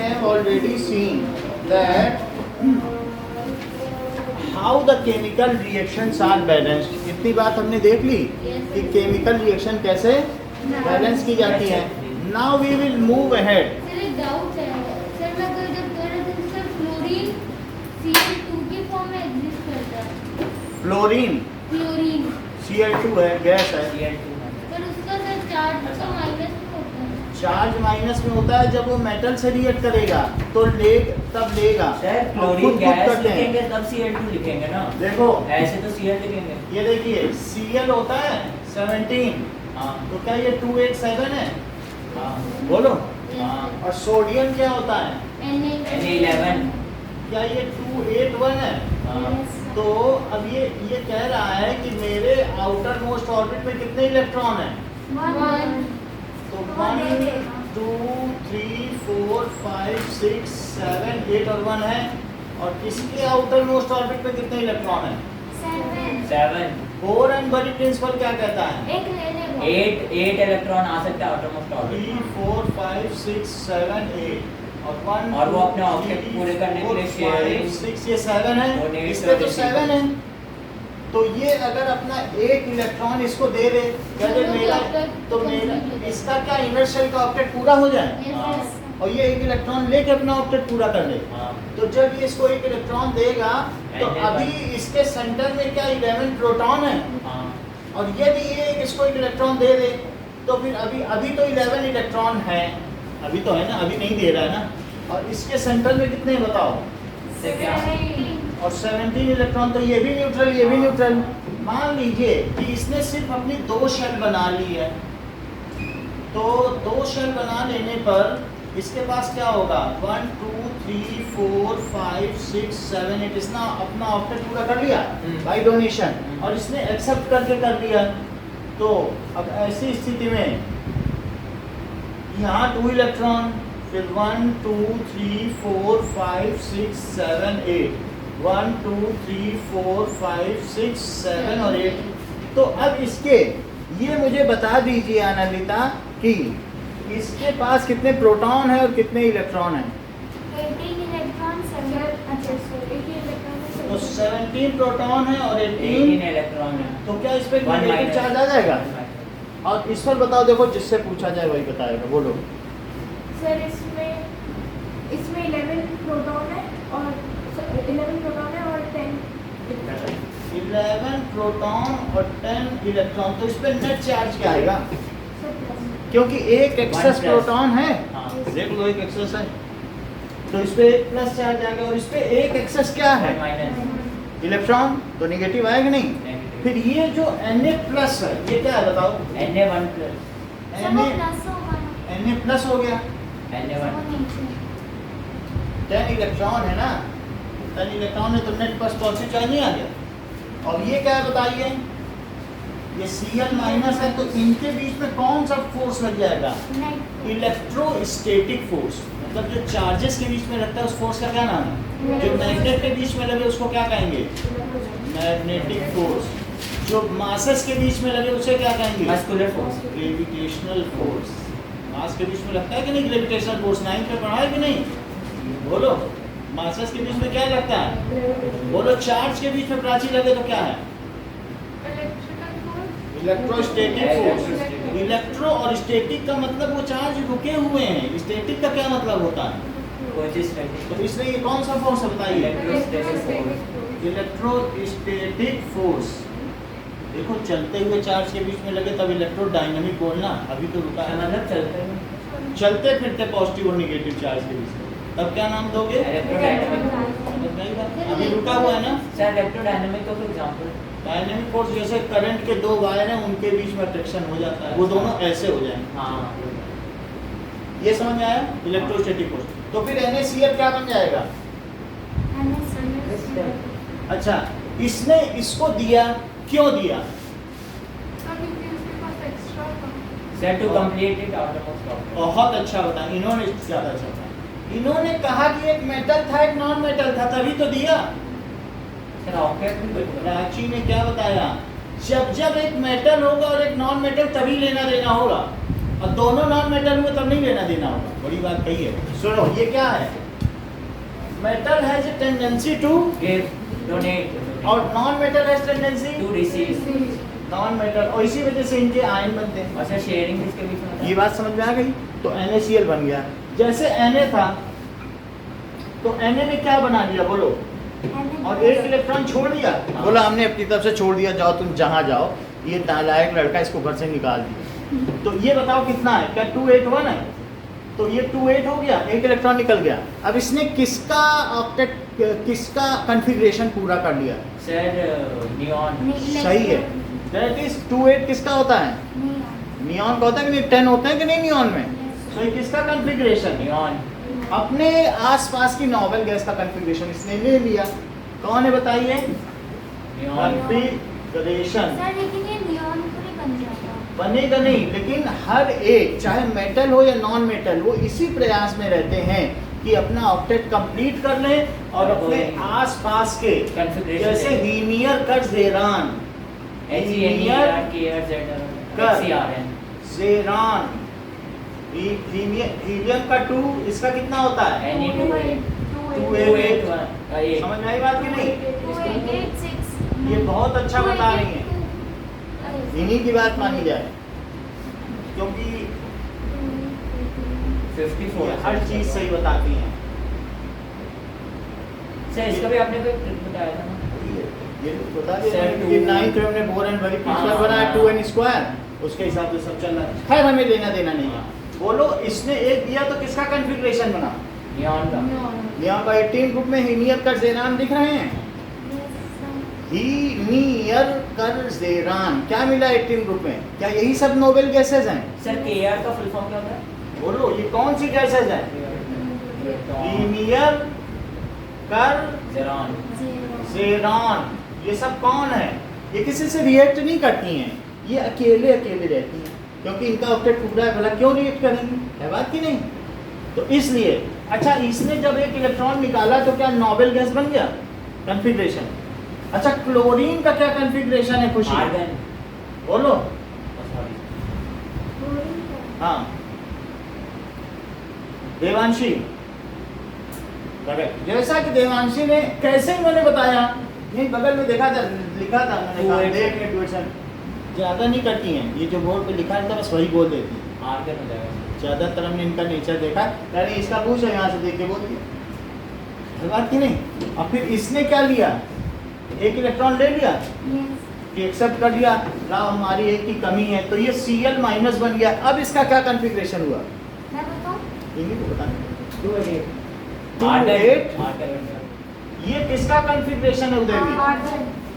have already seen that how the chemical reactions are balanced. इतनी बात हमने देख ली कि केमिकल रिएक्शन कैसे बैलेंस की जाती है. Now we will move ahead. Sir एक डाउट है सर, मैं कोई जब कह रहा था सर फ्लोरीन Cl2 की फॉर्म में एग्जिस्ट करता है. फ्लोरीन क्लोरीन Cl2 है, गैस है. पर उसका सर चार्ज तो माइनस में होता है. चार्ज माइनस में होता है जब वो मेटल से रिएक्ट करेगा तो तब लेगा. सर क्लोरीन गैस लिखेंगे तब Cl2 लिखेंगे ना. देखो ऐसे तो Cl लिखेंगे. ये देखिए Cl होता है 17. हाँ तो क्या ये 287 है? हाँ बोलो. हाँ. और सोडियम क्या होता है? Na11. क्या ये 281 है? हाँ. तो अब ये कह रहा है कि मेरे आउटर मोस्ट ऑर्बिट में कितने इलेक्ट्रॉन हैं? 1 तो 1 2 3 4 5 6 7 8 और 1 है. और इसके आउटर मोस्ट ऑर्बिट में कितने इलेक्ट्रॉन हैं? 7. बोर एंड बरी प्रिंसिपल क्या कहता है? 8 इलेक्ट्रॉन आ सकता है आउटरमोस्ट ऑर्बिट. 3 4 5 6 7 8 और 1 और वो अपने ऑब्जेक्ट पूरे करने के लिए शेयरिंग 6 ये 7 वो है. नेट इसमें तो पे 7 है. तो ये अगर अपना एक इलेक्ट्रॉन इसको दे दे कहते मेरा, तो मेरा इसका क्या इनर शेल का ऑक्टेट पूरा हो जाए और ये एक इलेक्ट्रॉन लेके अपना ऑक्टेट पूरा कर ले. हाँ. तो जब ये इसको एक इलेक्ट्रॉन देगा तो अभी इसके सेंटर में क्या 11 प्रोटॉन है. हाँ. और यदि ये इसको एक इलेक्ट्रॉन दे दे तो फिर अभी तो 11 इलेक्ट्रॉन है. अभी तो है ना, अभी नहीं दे रहा है ना. और इसके सेंटर में कितने हैं बताओ? से क्या? और 17 इलेक्ट्रॉन. तो ये भी न्यूट्रल, ये भी न्यूट्रल. मान लीजिए कि इसने सिर्फ अपनी 2 शेल बना ली है. तो 2 शेल बना लेने पर इसके पास क्या होगा? 1 2 3 4 5 6 7 8. इसने अपना ऑक्टेट पूरा कर लिया बाय डोनेशन और इसने एक्सेप्ट करके कर लिया. तो अब ऐसी स्थिति में यहाँ 2 इलेक्ट्रॉन, फिर 1 2 3 4 5 6 7 8. 1 2 3 4 5 6 7 और 8. तो अब इसके ये मुझे बता दीजिए अनलिता कि इसके पास कितने प्रोटॉन है और कितने इलेक्ट्रॉन है? 18 इलेक्ट्रॉन 7. अच्छा सर 18 इलेक्ट्रॉन तो 17 प्रोटॉन है और 18 इलेक्ट्रॉन है. तो क्या इस पे One नेगेटिव minus. चार्ज आ जाएगा? और इस पर बताओ, देखो जिससे पूछा जाए वही बताएगा. बोलो. सर इसमें 11 प्रोटॉन है और 11 प्रोटॉन है और 10 11 प्रोटॉन और 10 इलेक्ट्रॉन. तो इस पे नेट चार्ज क्या आएगा? Sir plus. क्योंकि एक एक्सेस One plus. प्रोटॉन है. हाँ. देख लो एक एक्सेस है तो इस पे एक प्लस चार्ज आएगा. और इस पे एक एक्सेस क्या है? माइनस. इलेक्ट्रॉन. तो नेगेटिव आएगा नहीं. फिर ये जो Na प्लस है ये क्या है बताओ? Na1 plus. Na प्लस होगा. Na प्लस हो गया. Na1. 10 इलेक्ट्रॉन है ना. 10 इलेक्ट्रॉन है तो नेट प्लस पॉजिटिव चार्ज नहीं आ गया. और ये क्या है बताइए? ये Cl माइनस है. तो इनके बीच में कौन सा फोर्स लग जाएगा? Electrostatic force. मतलब जो चार्जेस के बीच में लगता है उस फोर्स का क्या नाम है? जो मैग्नेट के बीच में लगे उसको क्या कहेंगे? Magnetic force. जो मासेस के बीच में लगे उसे क्या कहेंगे? Muscular force. Gravitational force. Mass के बीच में लगता है कि नहीं ग्रेविटेशनल फोर्स? 9th में पढ़ा है कि नहीं? बोलो. मासेस के बीच में क्या लगता है? बोलो. चार्ज के बीच में प्राची लगे तो क्या है? Electrostatic force. इलेक्ट्रो और स्टैटिक का मतलब वो चार्ज रुके हुए हैं. स्टैटिक का क्या मतलब होता है? तो इसलिए ये कौन सा फोर्स है बताइए? Electrostatic force. देखो चलते हुए चार्ज के बीच में लगे तब इलेक्ट्रोडायनामिक बोलना. अभी तो रुका है. मतलब चलते हैं. चलते फिरते पॉजिटिव और नेगेटिव चार्ज के बीच में तब क्या नाम दोगे? इलेक्ट्रोडायनामिक. अभी रुका हुआ है ना. सर इलेक्ट्रोडायनामिक का कोई एग्जांपल? डायनामिक फोर्स जैसे करंट के 2 वायर हैं उनके बीच में अट्रैक्शन हो जाता है. वो दोनों ऐसे हो जाएंगे. हाँ. ये समझ में आया? Electrostatic force. तो फिर NaCl क्या बन जाएगा? अच्छा. इसने इसको दिया. क्यों दिया? Sir to complete it outermost orbit. बहुत अच्छा बताया. इन्होंने ज्यादा अच्छा बताया. इन्होंने कहा कि एक मेटल था एक नॉन मेटल था तभी तो दिया. सर ऑक्टेट भी बिल्कुल. प्राची ने क्या बताया? जब एक मेटल होगा और एक नॉन मेटल तभी लेना देना होगा. और दोनों नॉन मेटल हुए तब नहीं लेना देना होगा, बड़ी बात कही है। सुनो ये क्या है, metal has a tendency to Give, donate, और non metal has tendency to receive. Non metal, और इसी वजह से इनके आयन बनते हैं। और सर शेयरिंग किसके बीच में होता है? ये बात समझ में आ गई। तो NaCl बन गया, जैसे Na था तो Na ने क्या बना लिया बोलो, और एक इलेक्ट्रॉन छोड़ दिया, बोला हमने अपनी तरफ से छोड़ दिया, जाओ तुम जहाँ जाओ, ये नालायक लड़का इसको घर से निकाल दिया। तो ये बताओ कितना है, क्या 281 है? तो ये 28 हो गया, एक इलेक्ट्रॉन निकल गया। अब इसने किसका ऑक्टेट, किसका कॉन्फ़िगरेशन पूरा कर लिया? Sir neon. सही है, दैट इज 28 किसका होता है? नियॉन का होता है कि नहीं? 10 होते हैं कि नहीं नियॉन में? तो ये किसका कॉन्फ़िगरेशन? नियॉन। अपने आसपास की नोबेल गैस का कॉन्फ़िगरेशन इसने ले लिया। कौन है बताइए? नियॉन। कॉन्फ़िगरेशन सर लेकिन ये नियॉन पूरी बन जाता बनेगा नहीं, लेकिन हर एक चाहे मेटल हो या नॉन मेटल, वो इसी प्रयास में रहते हैं कि अपना ऑक्टेट कंप्लीट कर लें और अपने आसपास के, Configuration जैसे ले। हीनियर कर जेरान, HENERKRZN। जेरान, हीलियम का 2 इसका कितना होता है? समझ में आई बात की नहीं? ये बहुत अच्छा बता रही हैं, इन्हीं की बात मानी जाए, क्योंकि 54 ये हर चीज सही बताती हैं। सर इसका भी आपने कोई ट्रिक बताया था ना? ये बता दिया Sir, कि two- 9th में हमने बोर एंड बरी पिछला हाँ, बनाया हाँ। 2n स्क्वायर, उसके हिसाब से सब चल रहा है। खैर हमें लेना देना नहीं है। बोलो इसने एक दिया तो किसका कॉन्फ़िगरेशन बना? नियॉन का। यहाँ पर 18 ग्रुप में हीनियर कर जेरान दिख रहे हैं, हीनियर कर जेरान क्या मिला 18 ग्रुप में? क्या यही सब नोबेल गैसेज हैं? सर KR का फुल फॉर्म क्या होता है? बोलो ये कौन सी गैसेज हैं? हीनियर कर जेरॉन। जेरान, ये सब कौन है? ये किसी से रिएक्ट नहीं करती हैं, ये अकेले अकेले रहती हैं, क्योंकि इनका ऑक्टेट टुकड़ा है, भला क्यों रिएक्ट करेंगी? है बात की नहीं? तो इसलिए अच्छा, इसने जब एक इलेक्ट्रॉन निकाला तो क्या नोबेल गैस बन गया कॉन्फ़िगरेशन? अच्छा क्लोरीन का क्या कॉन्फ़िगरेशन है खुशी? आर्गन। बोलो। हाँ देवांशी, करेक्ट। जैसा कि देवांशी ने, कैसे मैंने बताया, नहीं बगल में देखा था, लिखा था मैंने कहा देख के ट्यूशन ज़्यादा नहीं करती हैं, ये जो बोर्ड पे लिखा था बस वही बोल देती हैं। आर्गन हो जाएगा। ज़्यादातर हमने इनका नेचर देखा, यानी इसका पूछ है यहाँ से देख के बोल दिया, बात की नहीं। और फिर इसने क्या लिया, एक इलेक्ट्रॉन ले लिया, एक्सेप्ट कर लिया, ना हमारी एक की कमी है, तो ये Cl माइनस बन गया। अब इसका क्या कॉन्फ़िगरेशन हुआ? मैं बताऊं? इन्हीं को बताना। 28। 28 ये किसका कॉन्फ़िगरेशन है उदयवीर?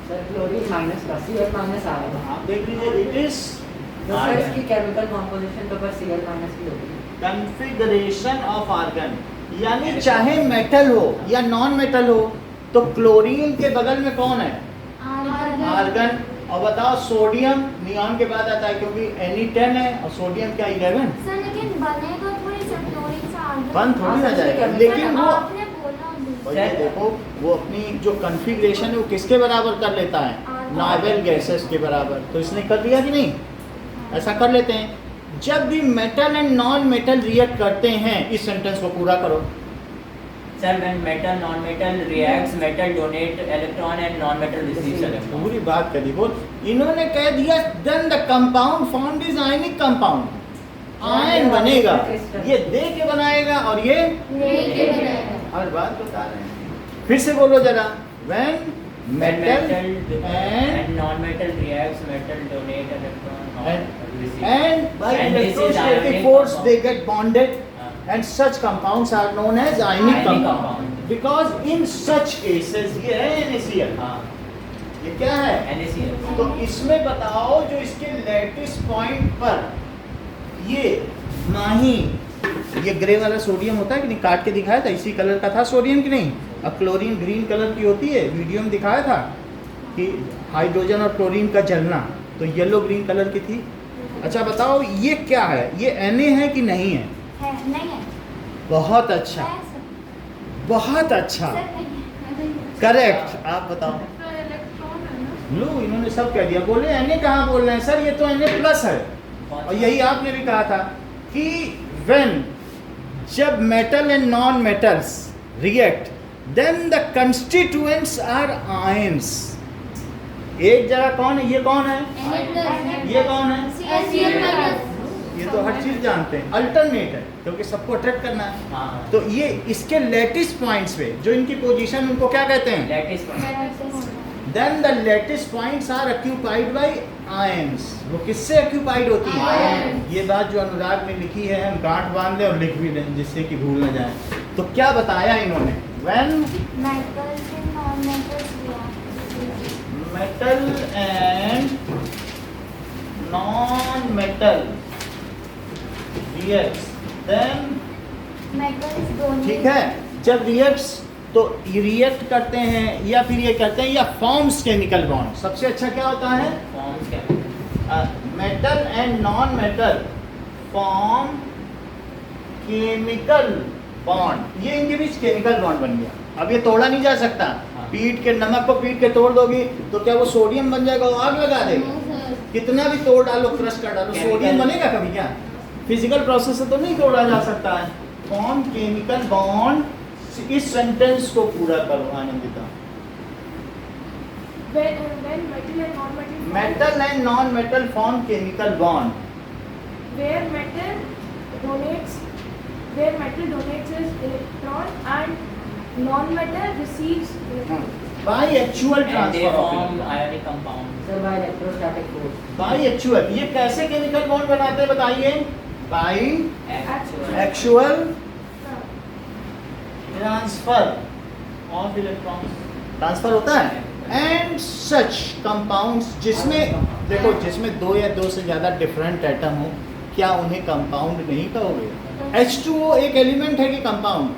सर क्लोरीन माइनस का Cl माइनस आएगा। आप देख लीजिए, इट इज सर इसकी केमिकल कंपोजिशन तो बस Cl माइनस की होगी। कॉन्फ़िगरेशन ऑफ आर्गन, यानी चाहे मेटल हो या नॉन मेटल हो, तो क्लोरीन के बगल में कौन है? आर्गन। और बताओ सोडियम नियॉन के बाद आता है, क्योंकि Na10 है और सोडियम क्या 11? सर लेकिन बनेगा थोड़ी सा क्लोरीन से आर्गन। बन थोड़ी ना जाएगा, सर, लेकिन वो आपने बोला अभी। और ये देखो वो अपनी जो कॉन्फ़िगरेशन है वो किसके बराबर कर लेता है? नोबेल गैसेस के बराबर। तो इसने कर लिया कि नहीं? ऐसा कर लेते हैं, जब भी metal and non metal react करते हैं, इस सेंटेंस को पूरा करो। Sir, when metal, non-metal reacts, metal donate electron and non-metal receives electron. पूरी बात कर दी बोल। इन्होंने कह दिया then the compound formed is ionic compound, ion बनेगा, ये दे के बनाएगा और ये लेके बनाएगा। हर बात बता रहे हैं। फिर से बोलो जरा, when When metal metal and and non-metal reacts, metal donate electron, non-metal receives. and by And this is electrostatic ionic force compound. they get bonded हाँ. and such compounds are known as ionic Ionic compound compound. because in such cases ये है NaCl, हाँ, ये क्या है? NaCl. तो इसमें बताओ जो इसके लैटिस पॉइंट पर ये माही, ये ग्रे वाला सोडियम होता है कि नहीं, काट के दिखाया था, इसी कलर का था सोडियम कि नहीं? अब क्लोरीन ग्रीन कलर की होती है, वीडियो में दिखाया था कि हाइड्रोजन और क्लोरीन का जलना, तो येलो ग्रीन कलर की थी। अच्छा बताओ ये क्या है, ये Na है कि नहीं है? है नहीं है? बहुत अच्छा, है सर। बहुत अच्छा, सर नहीं है। करेक्ट। आप बताओ। लो इन्होंने सब कह दिया, बोले Na कहाँ बोल रहे हैं सर, ये तो Na प्लस है। और यही आपने भी कहा था कि व्हेन जब metal and non metals react then the constituents are ions. एक जगह कौन है, ये कौन है, ये कौन है, ये तो हर चीज जानते हैं, अल्टरनेट है क्योंकि सबको अट्रैक्ट करना है। हाँ। तो ये इसके लेटिस पॉइंट्स पे जो इनकी पोजीशन उनको क्या कहते हैं, lattice then the lattice points are occupied by ions. वो किससे ऑक्यूपाइड होती है, Ions। ये बात जो अनुराग ने लिखी है हम गांठ बांध लें और लिख भी लें जिससे कि भूल न जाए। तो क्या बताया इन्होंने, when metals and non-metals react. metal and non-metal reacts then Metals donate. ठीक है, जब रिएक्ट्स तो रिएक्ट करते हैं या फिर ये करते हैं या फॉर्म्स केमिकल बॉन्ड। सबसे अच्छा क्या होता है, फॉर्म्स क्या, metal and non metal form chemical bond. ये इनके बीच केमिकल बॉन्ड बन गया। अब ये तोड़ा नहीं जा सकता। हाँ। पीट के, नमक को पीट के तोड़ दोगी तो क्या वो सोडियम बन जाएगा, वो आग लगा देगा। No, sir. कितना भी तोड़ डालो, क्रश कर डालो, Chemical- सोडियम बनेगा कभी क्या, फिजिकल प्रोसेस से तो नहीं तोड़ा जा सकता है। फॉर्म केमिकल बॉन्ड, इस सेंटेंस को पूरा करो Anandita. When metal and non-metal form- metal and non metal form chemical bond. where metal donates its electron and non-metal receives electron. By actual and they transfer form of ionic compound. Sir, by electrostatic force. By actual. ये कैसे chemical bond बनाते हैं बताइए, by Actual. Actual transfer of electrons. Transfer होता है and such compounds, जिसमें देखो जिसमें दो या दो से ज़्यादा डिफरेंट एटम हो, क्या उन्हें कंपाउंड नहीं कहोगे। H2O एक एलिमेंट है कि कंपाउंड,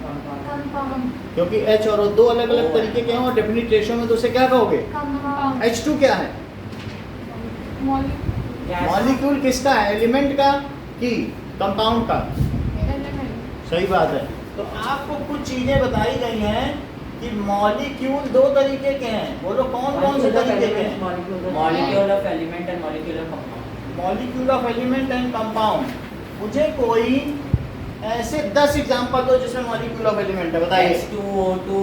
Compound. क्योंकि H और O दो अलग अलग तरीके के हैं और डेफिनेट रेशियो में तो उसे क्या कहोगे। Compound. H2 क्या है, Gas. मॉलिक्यूल किसका है, एलिमेंट का कि कंपाउंड का। सही बात है। तो आपको कुछ चीजें बताई गई हैं कि मॉलिक्यूल दो तरीके के हैं। बोलो कौन कौन से तरीके के हैं, Molecule of element and molecule of compound. Molecule of element and compound. मुझे कोई ऐसे 10 एग्जांपल दो जिसमें मॉलिक्यूल ऑफ एलिमेंट है, बताइए। H2O2,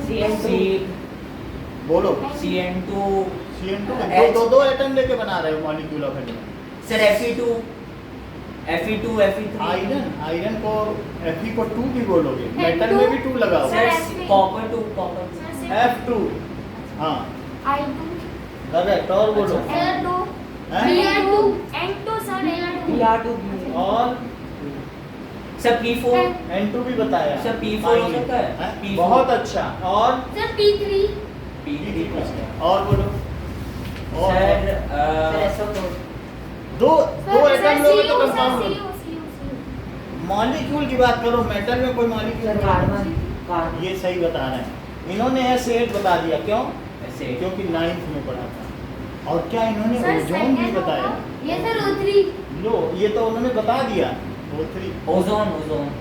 CN2. बोलो। CN2, CN2 दो एटम लेके बना रहे हो molecule of element. sir Fe2, Fe2, Fe3. Iron को Fe को 2 भी बोलोगे, मेटल में भी 2 लगाओ। Sir Fe. copper 2, copper. F2 हाँ I2. करेक्ट। और बोलो L2. हैं? Br2. N2 sir. L2. Br2. और Sir P4, N2 भी बताया। Sir, P4 हो सकता है? हैं? P4 बहुत अच्छा। और Sir P3. P3 और बोलो और Sir Sir, SO4. दो Sir, एटम लोगे तो CU, sir, compound. CU. Molecule की बात करो, मेटल में कोई Sir, मॉलिक्यूल carbon. Carbon. ये सही बता रहे हैं। इन्होंने S8 बता दिया, क्यों, ऐसे क्योंकि 9th में पढ़ा था। और क्या इन्होंने Sir, ओजोन भी second बताया। होगा। ये सर O3. लो ये तो उन्होंने बता दिया। O3 ओजोन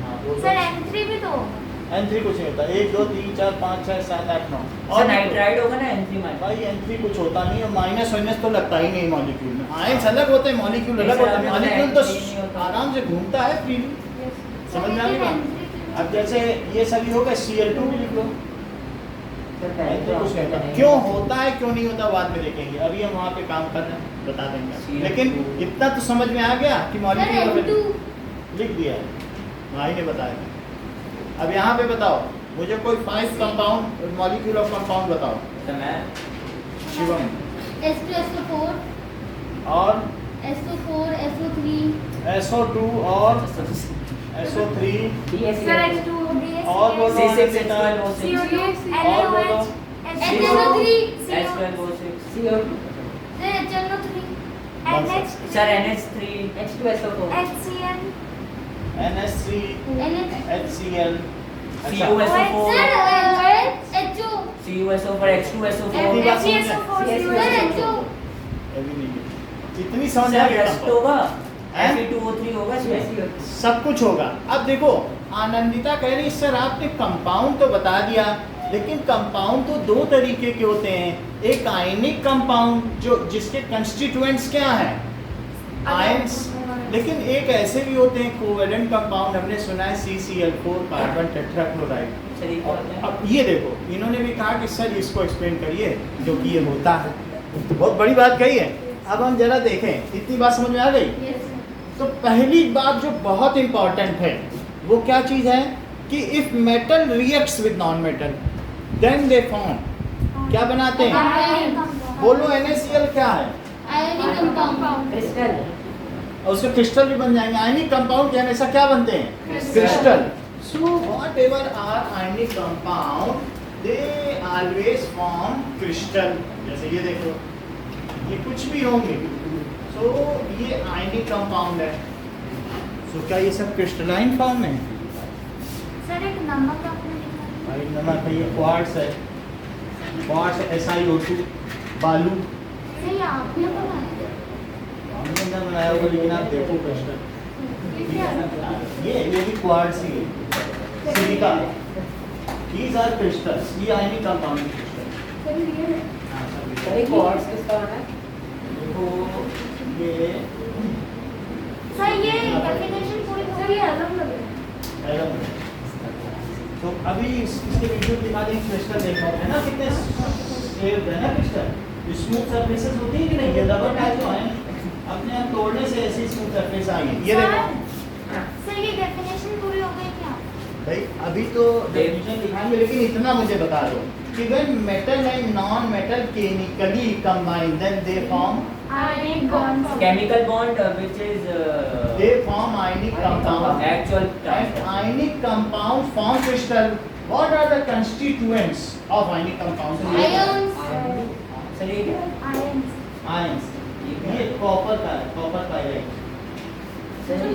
हाँ सर N3 भी तो होगा. N3 कुछ नहीं होता। 1 2 3 4 5 6 7 8 9 सर नाइट्राइड होगा ना N3 माइनस भाई N3 कुछ होता नहीं है, माइनस वाइनस तो लगता ही नहीं मॉलिक्यूल में। आयंस अलग होते हैं, मॉलिक्यूल अलग होते हैं। मॉलिक्यूल तो आराम से घूमता है फ्रीली, समझ में आ गई बात। अब जैसे ये सभी होगा Cl2 भी लिख लो। Sir, N3 कुछ नहीं होता। क्यों होता है क्यों नहीं होता बाद में देखेंगे, अभी हम वहाँ पे काम कर रहे हैं, बता देंगे। Cl2 लेकिन इतना तो समझ में आ गया कि सर मॉलिक्यूल N2. लिख दिया है, भाई ने बताया। अब यहाँ पे बताओ मुझे कोई 5 कंपाउंड मॉलिक्यूल ऑफ कंपाउंड बताओ। तो मैं शिवम S2SO4. और SO4 SO3. SO2 और SO3 DSC. Sir, H2O. और बोलो C6H12O6 CO2. और बोलो HNO3. H12O6 CO2. Sir HNO3. NH. Sir NH3 H2SO4. HCl. NH3 NH. HCl। अच्छा CuSO4 Sir HO. CuSO4 H2SO4 इतनी बात समझ FeSO4. में? Sir HO. अभी नहीं, इतनी समझ आ सर गई रस्ट कंपाउंड। होगा हैं? Fe2O3 होगा इसमें सब कुछ होगा। अब देखो आनंदिता कह रही सर आपने कंपाउंड तो बता दिया, लेकिन कंपाउंड तो दो तरीके के होते हैं। एक आयनिक कंपाउंड जो जिसके कंस्टिट्यूएंट्स क्या हैं, आयंस, लेकिन एक ऐसे भी होते हैं कोवेलेंट कंपाउंड, हमने सुना है CCl4 कार्बन टेट्राक्लोराइड। सर ये क्या होता है? अब ये देखो, इन्होंने भी कहा कि सर इसको एक्सप्लेन करिए जो कि ये होता है। बहुत बड़ी बात कही है। अब हम जरा देखें, इतनी बात समझ में आ गई? Yes, sir. तो पहली बात जो बहुत इंपॉर्टेंट है वो क्या चीज़ है कि if metal reacts with non metal then they form, क्या बनाते हैं? Ionic compound. बोलो NaCl क्या है? Ionic compound. क्रिस्टल और उसके क्रिस्टल भी बन जाएंगे। आयनिक कंपाउंड के हमेशा क्या बनते हैं? Crystal. So whatever are ionic compound they always form crystal. जैसे ये देखो, ये कुछ भी होंगे, सो ये आयनिक कंपाउंड है। सो क्या ये सब क्रिस्टलाइन फॉर्म में है? सर एक नमक आपने लिखा भाई नमक है, ये क्वार्ट्स है, क्वार्ट्स SiO2 बालू है। ये आपने बनाया हमने ना बनाया होगा, लेकिन आप देखो क्रिस्टल, ये क्या है? ये भी क्वार्ट्स ही है, सिलिका। These are crystals, ये आयनिक कंपाउंड क्रिस्टल। सर ये हाँ, सब सर एक क्वार्ट्स किसका बना है? देखो ये सर ये डेफिनेशन पूरी सर ये अलग लग रहा है। एलम है। तो अभी इसके वीडियो दिखा दें, क्रिस्टल देखो है ना कितने शेप है ना क्रिस्टल। स्मूथ सरफेसेस होती है कि नहीं, ये रबर टाइप जो है अपने आप तोड़ने से ऐसी स्मूथ सरफेस आई है। ये देखो सर ये डेफिनेशन पूरी हो गई क्या? भाई, अभी तो डेफिनेशन दिखाएंगे, लेकिन इतना मुझे बता दो कि when metal and non-metal chemically combine, then they form Ionic compound. Chemical bond which is ionic compound. actual And transfer. ionic compound form crystal. What are the constituents of ionic compound? Ions. Sir ये क्या है? Ions. Ions. ये copper का है, copper pyrite. Sir ये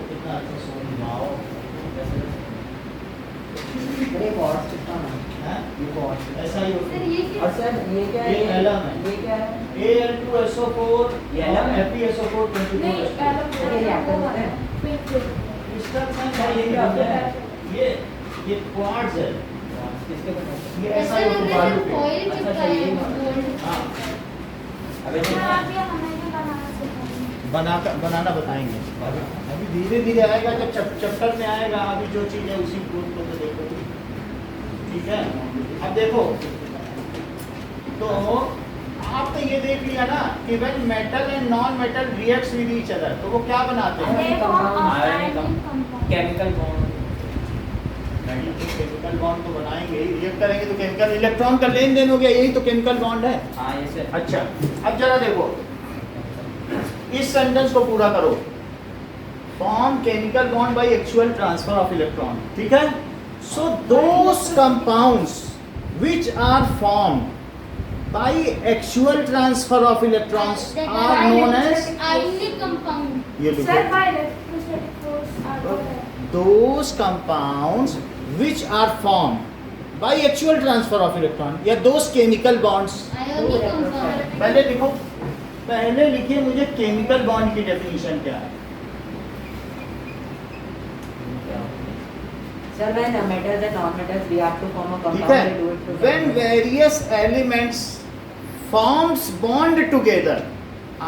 कितना अच्छा समझाओ। सर ये क्वार्ट्स किसका बना है? हैं? ये क्वार्ट्स। ऐसा ही होता सर है। ये क्या? और सर ये क्या है? ये एलम है। ये क्या है? Al2SO4 ये एलम है? FeSO4 नहीं 24। अलग ये reactor होता है? क्रिस्टल है, ये क्या होता है? ये क्वार्ट्ज है। किसके बना है? ये ऐसा सर ही होता है बालू पे। ऑयल अच्छा, चिपका अच्छा, है ये गोल्ड। हाँ, अबे सर देखना। आप ये हमें भी बनाना सिखाएंगे। बनाना बताएंगे। अभी धीरे धीरे आएगा, जब चैप्टर में आएगा। अभी जो चीज़ है उसी को तो देखो, ठीक है। अब देखो, तो आपने ये देख लिया ना कि when metal and non metal reacts with each other, तो वो क्या बनाते हैं? Ionic compound. Ionic compound. Chemical bond. Chemical bond तो बनाएंगे ही, रिएक्ट करेंगे तो केमिकल इलेक्ट्रॉन का लेन देन हो गया, यही तो केमिकल बॉन्ड है। हाँ ये सर। अच्छा, अब जरा देखो, इस सेंटेंस को पूरा करो। Form chemical bond by actual transfer of electron, ठीक है। So those compounds which are formed by actual transfer of electrons are known as, Ionic compound. ये सर लिखो, by electrostatic force are those compounds which are formed by actual transfer of electron, या those chemical bonds। Ionic compound. पहले लिखो, पहले लिखिए मुझे chemical bond की definition क्या है। Sir, when metals and non-metals react to form a ठीक compound, है, they do it through when chemical- various elements forms bond together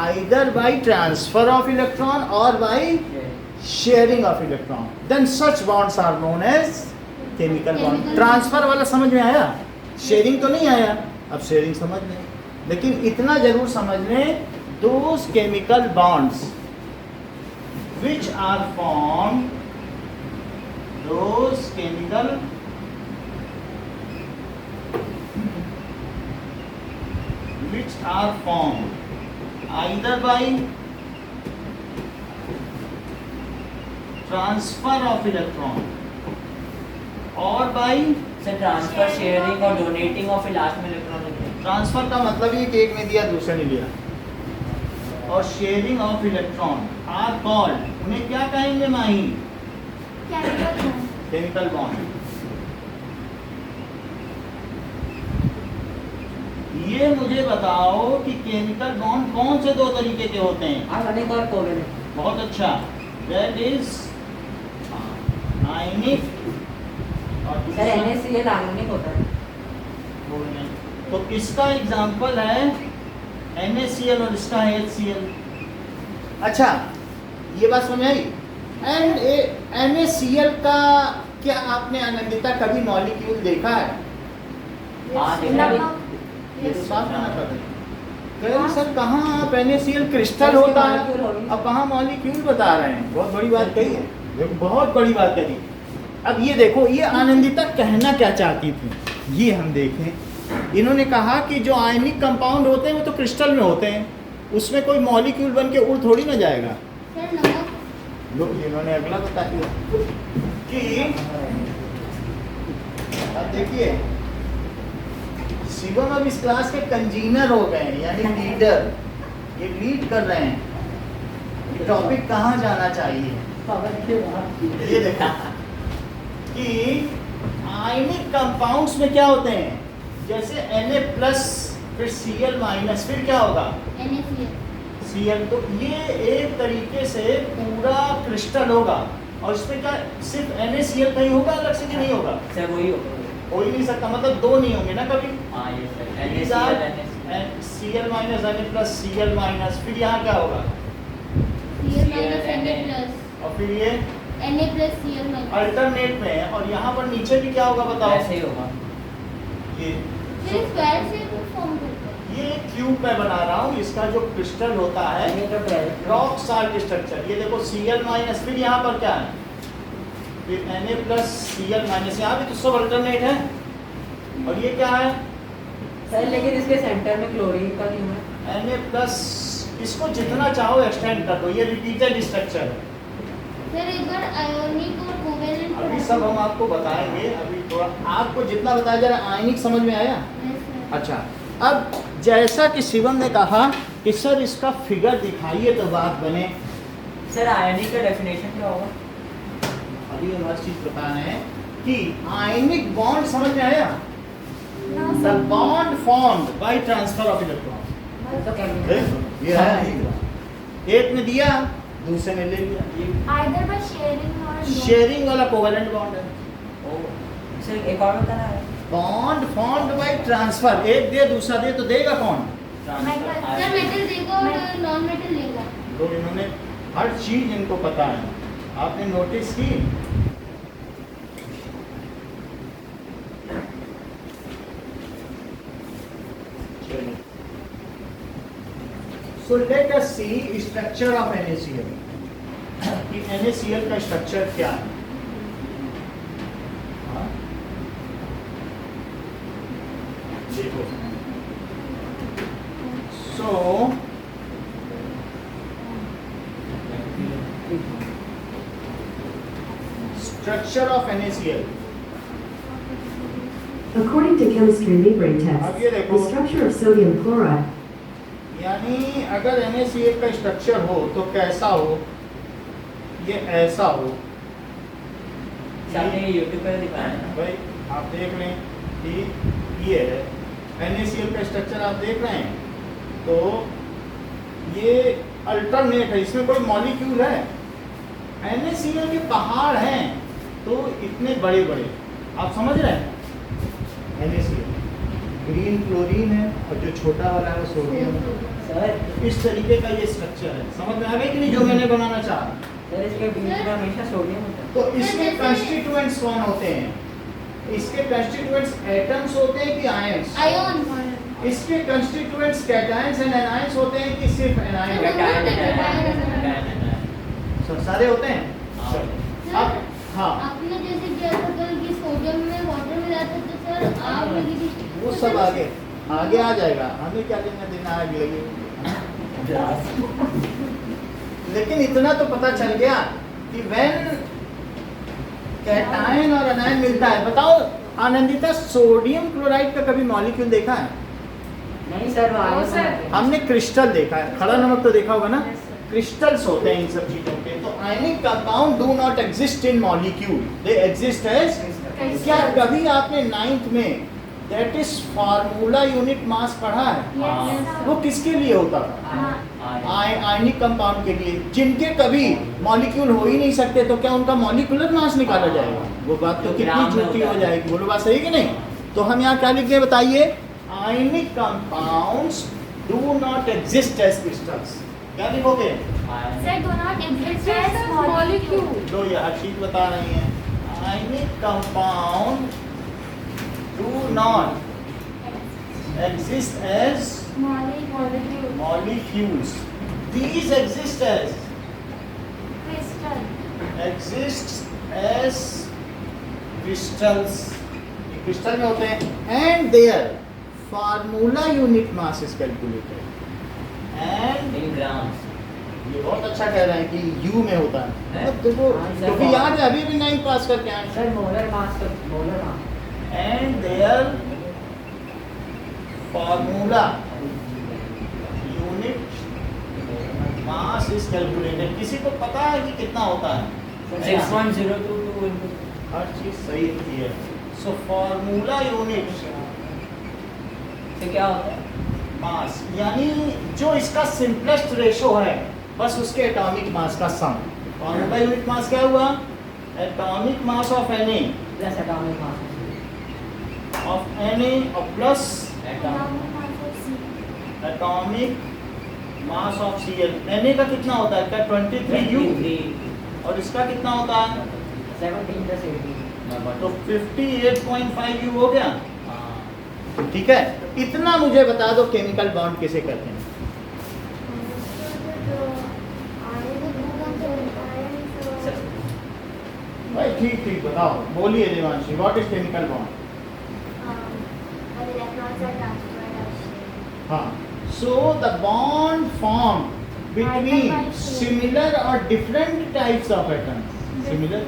either by transfer of electron or by sharing of electron, then such bonds are known as chemical bond। Chemical transfer वाला समझ में आया, sharing तो नहीं आया। अब sharing समझ लें, लेकिन इतना जरूर समझ लें, those chemical bonds which are formed, those chemical which are formed either by transfer of electron or by, sir transfer sharing और डोनेटिंग और फिर लास्ट में इलेक्ट्रॉन होते हैं। ट्रांसफर का मतलब ये कि एक ने दिया दूसरे ने लिया, और sharing of electron are called, उन्हें क्या कहेंगे Mahi? Chemical bond. Chemical bond. ये मुझे बताओ कि केमिकल बॉन्ड कौन से दो तरीके के होते हैं? Ionic और covalent। बहुत अच्छा, दैट इज आयनिक और सर दूसरा NaCl ionic होता है। covalent। तो इसका एग्जांपल है NaCl और इसका है HCl। अच्छा, ये बात समझ आई। NaCl का क्या आपने आनंदिता कभी मॉलिक्यूल देखा है? हाँ, देखा है। ये तो साफ मना कर रहे हैं। कह रहे सर कहाँ आप NaCl क्रिस्टल होता है, अब कहाँ मॉलिक्यूल बता रहे हैं। बहुत बड़ी बात कही है, देखो बहुत बड़ी बात कही। अब ये देखो, ये आनंदिता कहना क्या चाहती थी, ये हम देखें। इन्होंने कहा कि जो आयनिक कंपाउंड होते हैं वो तो क्रिस्टल में होते हैं, उसमें कोई मॉलिक्यूल बन के उड़ थोड़ी ना जाएगा। सर नमक लोग इन्होंने अगला बता दिया कि अब देखिए शिवम अब इस क्लास के कंजीनर हो गए हैं, यानी लीडर, ये लीड कर रहे हैं टॉपिक कहाँ जाना चाहिए। ये देखो कि आयनिक कंपाउंड्स में क्या होते हैं, जैसे Na+ फिर Cl-, फिर क्या होगा NaCl Cl। तो ये एक तरीके से पूरा क्रिस्टल होगा, और इसमें क्या सिर्फ NaCl कहीं होगा अलग से कि नहीं होगा? सर वही होगा। हो ही नहीं सकता, मतलब दो नहीं होंगे ना कभी। हाँ ये sir These are Cl-, Na+, Cl-, फिर यहाँ क्या होगा Cl minus Na+, और फिर ये Na plus Cl minus। Alternate में है, और यहाँ पर नीचे भी क्या होगा बताओ? ऐसे ही होगा। ये फिर स्क्वायर से फॉर्म करते हैं। ये क्यूब मैं बना रहा हूँ, इसका जो क्रिस्टल होता है रॉक साल्ट स्ट्रक्चर। ये देखो Cl-, फिर यहाँ पर क्या है, फिर Na+, Cl-, यहाँ भी तो सब अल्टरनेट है। और ये क्या है सर लेकिन इसके सेंटर में क्लोरीन का क्यों है? Na+, इसको जितना चाहो एक्सटेंड कर दो, ये रिपीटेड स्ट्रक्चर है। सर एक बार आयोनिक और कोवेलेंट अभी सब हम आपको बताएंगे, अभी थोड़ा आपको जितना बताया जा रहा है आयनिक समझ में आया। अच्छा, अब जैसा कि शिवम ने कहा कि सर इसका फिगर दिखाइए तो बात बने। सर आयनिक का डेफिनेशन क्या होगा? अभी हम हर चीज बता रहे हैं कि आयनिक बॉन्ड समझ में आया, the bond formed by transfer of electron. तो केमिकल ये है, एक ने दिया दूसरे ने ले लिया, ये Either by sharing or sharing वाला कोवेलेंट बॉन्ड है। सर एक और बताना है। बॉन्ड फॉर्म्ड बाय ट्रांसफर, एक दे दूसरा दे तो देगा कौन? सर मेटल देगा और नॉन मेटल लेगा। लोग इन्होंने हर चीज इनको पता है, आपने नोटिस की। So let us see structure of NaCl. कि NaCl का स्ट्रक्चर क्या है? हाँ? देखो, so structure of NaCl. According to chemistry Libre अब tests, ये देखो, the structure of sodium chloride यानी अगर NaCl का स्ट्रक्चर हो तो कैसा हो, ये ऐसा हो। आपने ये यूट्यूब पर दिखाया है ना? भाई आप देख लें कि ये है NaCl का स्ट्रक्चर, आप देख रहे हैं तो ये अल्टरनेट है, इसमें कोई मॉलिक्यूल है। NaCl के पहाड़ हैं तो इतने बड़े बड़े, आप समझ रहे हैं। NaCl ग्रीन क्लोरीन है और जो छोटा वाला है वो सोडियम है। सर इस तरीके का ये स्ट्रक्चर है, समझ में आ गया कि नहीं जो मैंने बनाना चाहा। सर इसके बीच में हमेशा सोडियम होता है। तो इसके कंस्टिट्यूएंट्स कौन होते हैं? इसके कंस्टिट्यूएंट्स एटम्स होते हैं कि आयंस? आयन। इसके कंस्टिट्यूएंट्स कैटायंस एंड एनायंस होते हैं कि सिर्फ एनायन? सारे होते हैं। अब हाँ, आपने जैसे किया था कल कि सोडियम में वाटर मिलाते थे सर, आप लगी थी वो सब आगे आगे आ जाएगा, हमें क्या लेना देना है आगे लगे। लेकिन इतना तो पता चल गया कि व्हेन कैटायन और एनायन मिलता है। बताओ आनंदिता, सोडियम क्लोराइड का कभी मॉलिक्यूल देखा है? नहीं सर वो आगे सर। बनाते हैं। हमने क्रिस्टल देखा है, खड़ा नमक तो देखा होगा ना, क्रिस्टल्स होते हैं इन सब चीजों के। तो ionic compound do not exist in molecule, they exist as. क्या कभी आपने 9th में that is formula unit mass पढ़ा है? Yes. वो किसके लिए होता था? आयनिक कंपाउंड के लिए, जिनके कभी मॉलिक्यूल हो ही नहीं सकते, तो क्या उनका मॉलिक्यूलर मास निकाला जाएगा? वो बात तो कितनी झूठी हो जाएगी, बोलो बात सही कि नहीं? तो हम यहाँ क्या लिख रहे हैं बताइए? Ionic compounds do not exist as crystals, क्या लिखोगे? Sir, do not exist Just as as molecule. molecule. लो ये हर्षित बता रही हैं, आयनिक compound do not exist as Molecule. molecules. These exist as Crystal. crystals. ये क्रिस्टल में होते हैं and their formula unit mass is calculated. And In grams. ये बहुत अच्छा कह रहे हैं कि U में होता है। है? अब देखो हाँ, सर, क्योंकि याद है अभी भी 9 पास करके आए हैं। Sir molar mass And their formula unit mass is calculated. किसी को पता है कि कितना होता है? 6.022 into हर चीज सही लिखी है। So formula unit से क्या होता है? मास यानी जो इसका सिंपलेस्ट रेशो है बस उसके एटॉमिक मास का सम। फॉर्मूला यूनिट मास क्या हुआ? Atomic mass of Na plus atomic mass और plus Atom. Atomic mass of Cl। Na का कितना होता है? क्या 23U 23. और इसका कितना होता है? 17 प्लस 18 तो 58.5U हो गया। हाँ. ठीक है, इतना मुझे बता दो केमिकल बॉन्ड किसे कहते हैं? भाई ठीक ठीक बताओ, बोलिए Devanshi, what is chemical bond? Electrons are transferred as shape. हाँ, so the bond formed between Item by shape. similar or different types of atoms, similar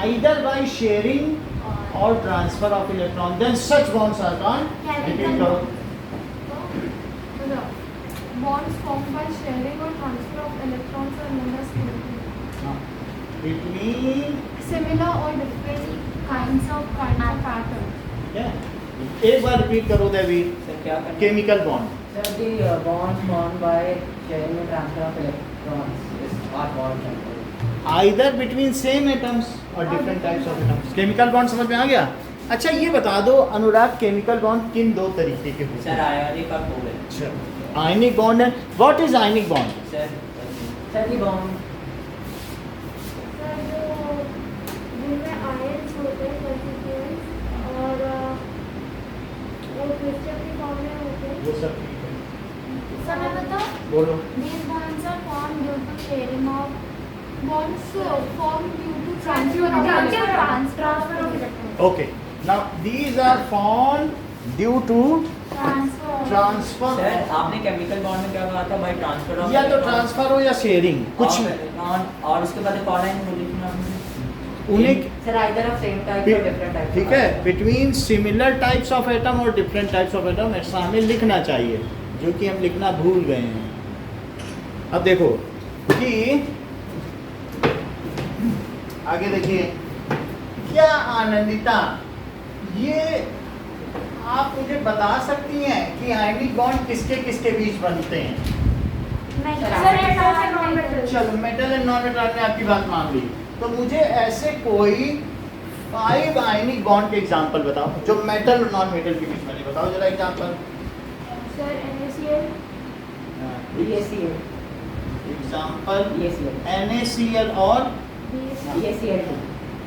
either by sharing or transfer of electron, then such bonds are called Chemical karo. Bonds formed by sharing or transfer of electrons are known as chemical. हाँ, between Similar or different kinds of atoms. क्या? एक बार repeat करो देवी। Sir क्या करना? Chemical bond Sir, the bonds formed by sharing and transfer of electrons are called chemical. either between same atoms or different types of atoms. Chemical bond समझ में आ गया? अच्छा ये बता दो अनुराग, केमिकल बॉन्ड किन दो तरीके के होते सर हैं? आयोनिक और पोलर. अच्छा, आयनिक बॉन्ड है। What is ionic bond? Sir Sir, the bond Sir, जो जिनमें ions होते हैं constituents और वो क्रिस्टल की फॉर्म में होते हैं। वो सब ठीक है, Sir, मैं बताऊं? बोलो। These bonds are formed due to sharing of bonds formed due to transfer of electrons. Transfer of electrons. Okay, now these are formed due to transfer. Sir आपने केमिकल बॉन्ड में क्या कहा था? बाय ट्रांसफर ऑफ या तो transfer हो या sharing, कुछ और उसके बाद एक और लाइन बोली थी ना आपने? उन्हें Sir, either of same type or different type. ठीक है, between similar types of atom और डिफरेंट टाइप्स ऑफ एटम सामने लिखना चाहिए, जो कि हम लिखना भूल गए हैं। अब देखो कि आगे देखिए, क्या आनंदिता, ये आप मुझे बता सकती हैं कि आयनिक बॉन्ड किसके किसके बीच बनते हैं? Sir, metal and non-metal. चलो मेटल एंड नॉन मेटल ने आपकी बात मान ली, तो मुझे ऐसे कोई 5 आयनिक बॉन्ड के एग्जांपल बताओ जो मेटल और नॉन मेटल के बीच बने। बताओ जरा example. Sir, NaCl. EACL. Example EACL. NaCl और BaCl. EACL2.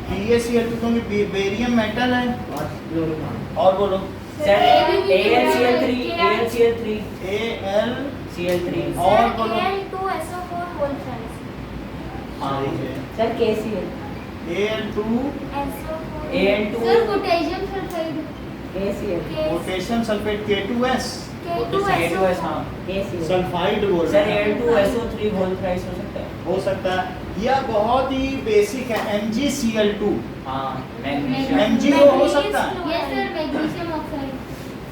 BaCl तो क्योंकि बेरियम मेटल है। और fluorine. और बोलो sir AlCl3 AlCl3 Al Cl3 और बोलो। Al2SO4 whole thrice. हाँ. Sir, KCl. Al2 SO4. An2 Sir, potassium sulfide. KCl. Potassium sulphate K2S K2S हाँ. KCl. सल्फाइड बोल सर रहे हैं। Al2SO3 होल थ्राइस हो सकता है? हो सकता है, या बहुत ही बेसिक है MgCl2 हाँ. मैग्नीशियम. MgO हो सकता है, Yes, sir, magnesium oxide.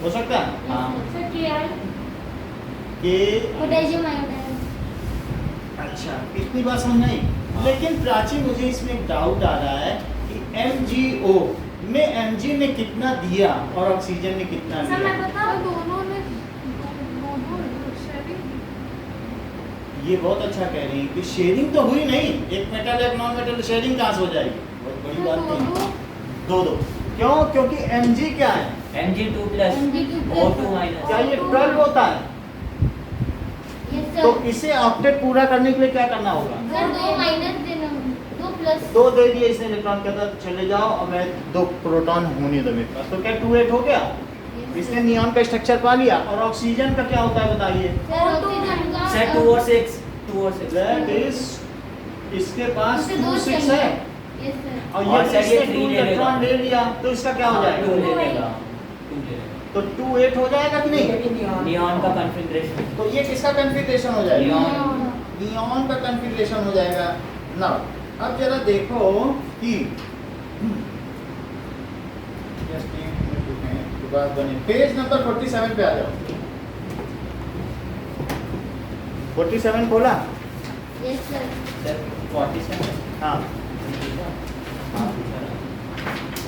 हो सकता है हाँ. Sir, Ki. कि Potassium iodide. अच्छा इतनी बात समझ आई। लेकिन प्राची मुझे इसमें एक डाउट आ रहा है कि MgO में Mg ने कितना दिया और ऑक्सीजन ने कितना Sir, मैं दिया? बताऊं? दोनों ने sharing. ये बहुत अच्छा कह रही हैं कि शेयरिंग तो हुई नहीं, एक मेटल एक नॉन मेटल, शेयरिंग कहाँ से हो जाएगी? बहुत बड़ी बात नहीं। दो क्यों? क्योंकि Mg क्या है? Mg2 plus Mg2 O2 minus. क्या ये 12 होता है? Yes, तो इसे ऑक्टेट पूरा करने के लिए क्या करना होगा? सर 2 माइनस देना, 2 प्लस 2 दे दिए इसने इलेक्ट्रॉन, कहता चले जाओ और मैं 2 प्रोटॉन होने दो मेरे पास, तो क्या 2 8 हो गया? इसने नियॉन का स्ट्रक्चर पा लिया। और ऑक्सीजन का क्या होता है बताइए? सर ऑक्सीजन का सर 2 और 6, 2 और 6 दैट इज इसके पास इससे 2 दो 6 चाहिए। है यस सर। और और ये सर ये इसने 3 2 ले लेगा। इलेक्ट्रॉन ले लिया, तो इसका क्या हो 2 जाएगा? ले लेगा, 2 ले लेगा। तो 2 8 हो जाएगा कि नहीं? नियॉन का कॉन्फ़िगरेशन। तो ये किसका कॉन्फ़िगरेशन हो जाएगा? नियॉन। नियॉन का कॉन्फ़िगरेशन हो जाएगा। नाउ अब जरा देखो कि जस्ट एक मिनट रुकें, बात बने। पेज नंबर 47 पे आ जाओ। 47 खोला? Yes sir. सर 47। हाँ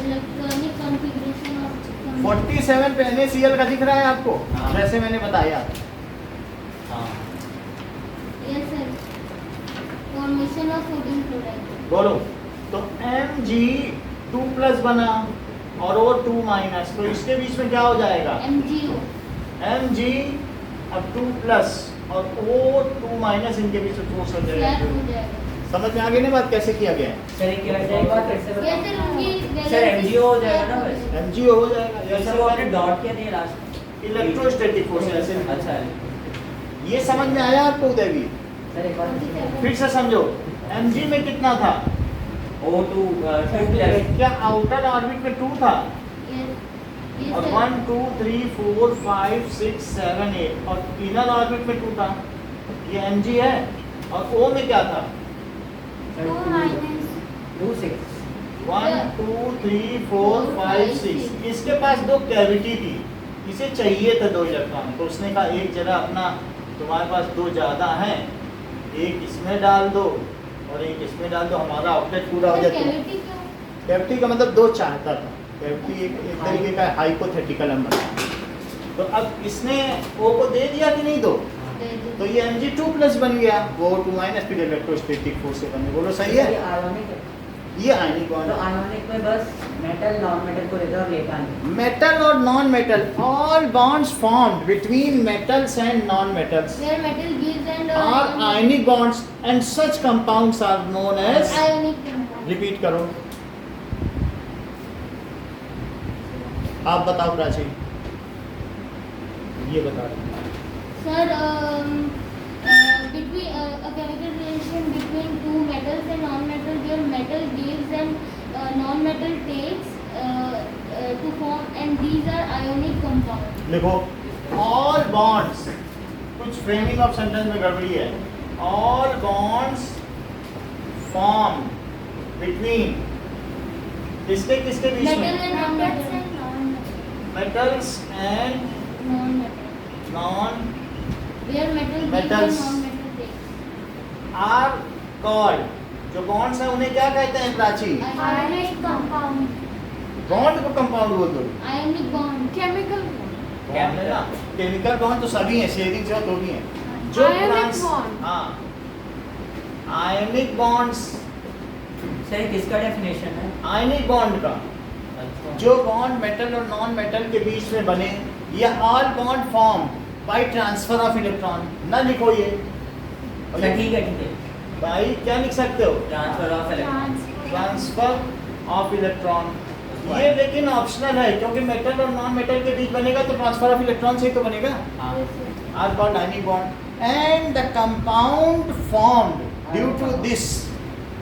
इलेक्ट्रॉनिक कॉन्फ़िगरेशन ऑफ 47 पे NaCl का दिख रहा है आपको? हाँ। जैसे मैंने बताया। हाँ yes sir. Formation of sodium chloride. बोलो। तो Mg2+ बना और O2 माइनस, तो इसके बीच में क्या हो जाएगा? MgO। Mg और 2+ और O2 माइनस, इनके बीच में फोर्स हो फ्लैट जाएगा। हो जाएगा। समझ में आ गई ना बात कैसे किया गया है? सर ये क्या हो जाएगा? फिर से यस सर उनकी सर MgO हो जाएगा ना बस। MgO हो जाएगा। सर ऐसा वो आपने डॉट क्या दिया लास्ट? इलेक्ट्रोस्टैटिक फोर्स ऐसे। अच्छा ये समझ में आया आपको उदयवीर? सर एक बार फिर से समझो। Mg में कितना था? O2 2+। क्या आउटर ऑर्बिट में 2 था? यस और सर। 1 2 3 4 5 6 7 8 और इनर ऑर्बिट में 2 था। ये Mg है। और O में क्या था? 2 माइनस 2 6 1 2 3 4 5 6। इसके पास 2 कैविटी थी, इसे चाहिए था 2 इलेक्ट्रॉन, तो उसने कहा एक जरा अपना, तुम्हारे पास 2 ज़्यादा हैं, एक इसमें डाल दो और एक इसमें डाल दो, हमारा ऑक्टेट पूरा हो सर जाता। कैविटी क्यों? कैविटी का मतलब 2 चाहता था। कैविटी एक तरीके का हाइपोथेटिकल नंबर। तो अब इसने O को दे दिया कि नहीं दो? दे दो। तो ये Mg2+ बन गया, वो 2 माइनस फिर इलेक्ट्रोस्टैटिक फोर्स से बने। बोलो सही है? आयोनिक है। ये आयनिक बॉन्ड तो आयोनिक में बस मेटल नॉन मेटल को लेकर और लेकर नहीं। मेटल और non metal, all bonds formed between metals and non metals Where metal gives and are ionic bonds and such compounds are known as, ionic compound. Repeat करो। आप बताओ प्राची, ये बता रहे Sir, between a chemical reaction between two metals and non-metal, where metal gives and non-metal takes to form, and these are ionic compounds. लिखो। All bonds, कुछ framing of sentence में गड़बड़ी है। ऑल बॉन्ड्स फॉर्म बिटवीन, किसके किसके बीच Metal में? and non-metal. Metals and Non-metal. Non Where metal gives Metals. and non-metal takes. Are called, जो बॉन्ड्स हैं उन्हें क्या कहते हैं प्राची? ionic compound बॉन्ड को कंपाउंड बोल दो। Ionic bond. chemical बॉन्ड है ना, केमिकल बॉन्ड तो सभी हैं, शेयरिंग से तो भी हैं। जो Ionic ट्रांस, bond. हाँ, आयनिक बॉन्ड्स, सर ये किसका डेफिनेशन है? आयनिक बॉन्ड का, अच्छा जो बॉन्ड मेटल और नॉन मेटल के बीच में बने, या all bond form by transfer of electron. ना लिखो ये अच्छा ठीक है भाई, क्या लिख सकते हो? Transfer of electron. Transfer of electron. ये लेकिन ऑप्शनल है, क्योंकि मेटल और नॉन मेटल के बीच बनेगा तो ट्रांसफर ऑफ इलेक्ट्रॉन से ही तो बनेगा। हाँ are called ionic bond and the compound formed due to this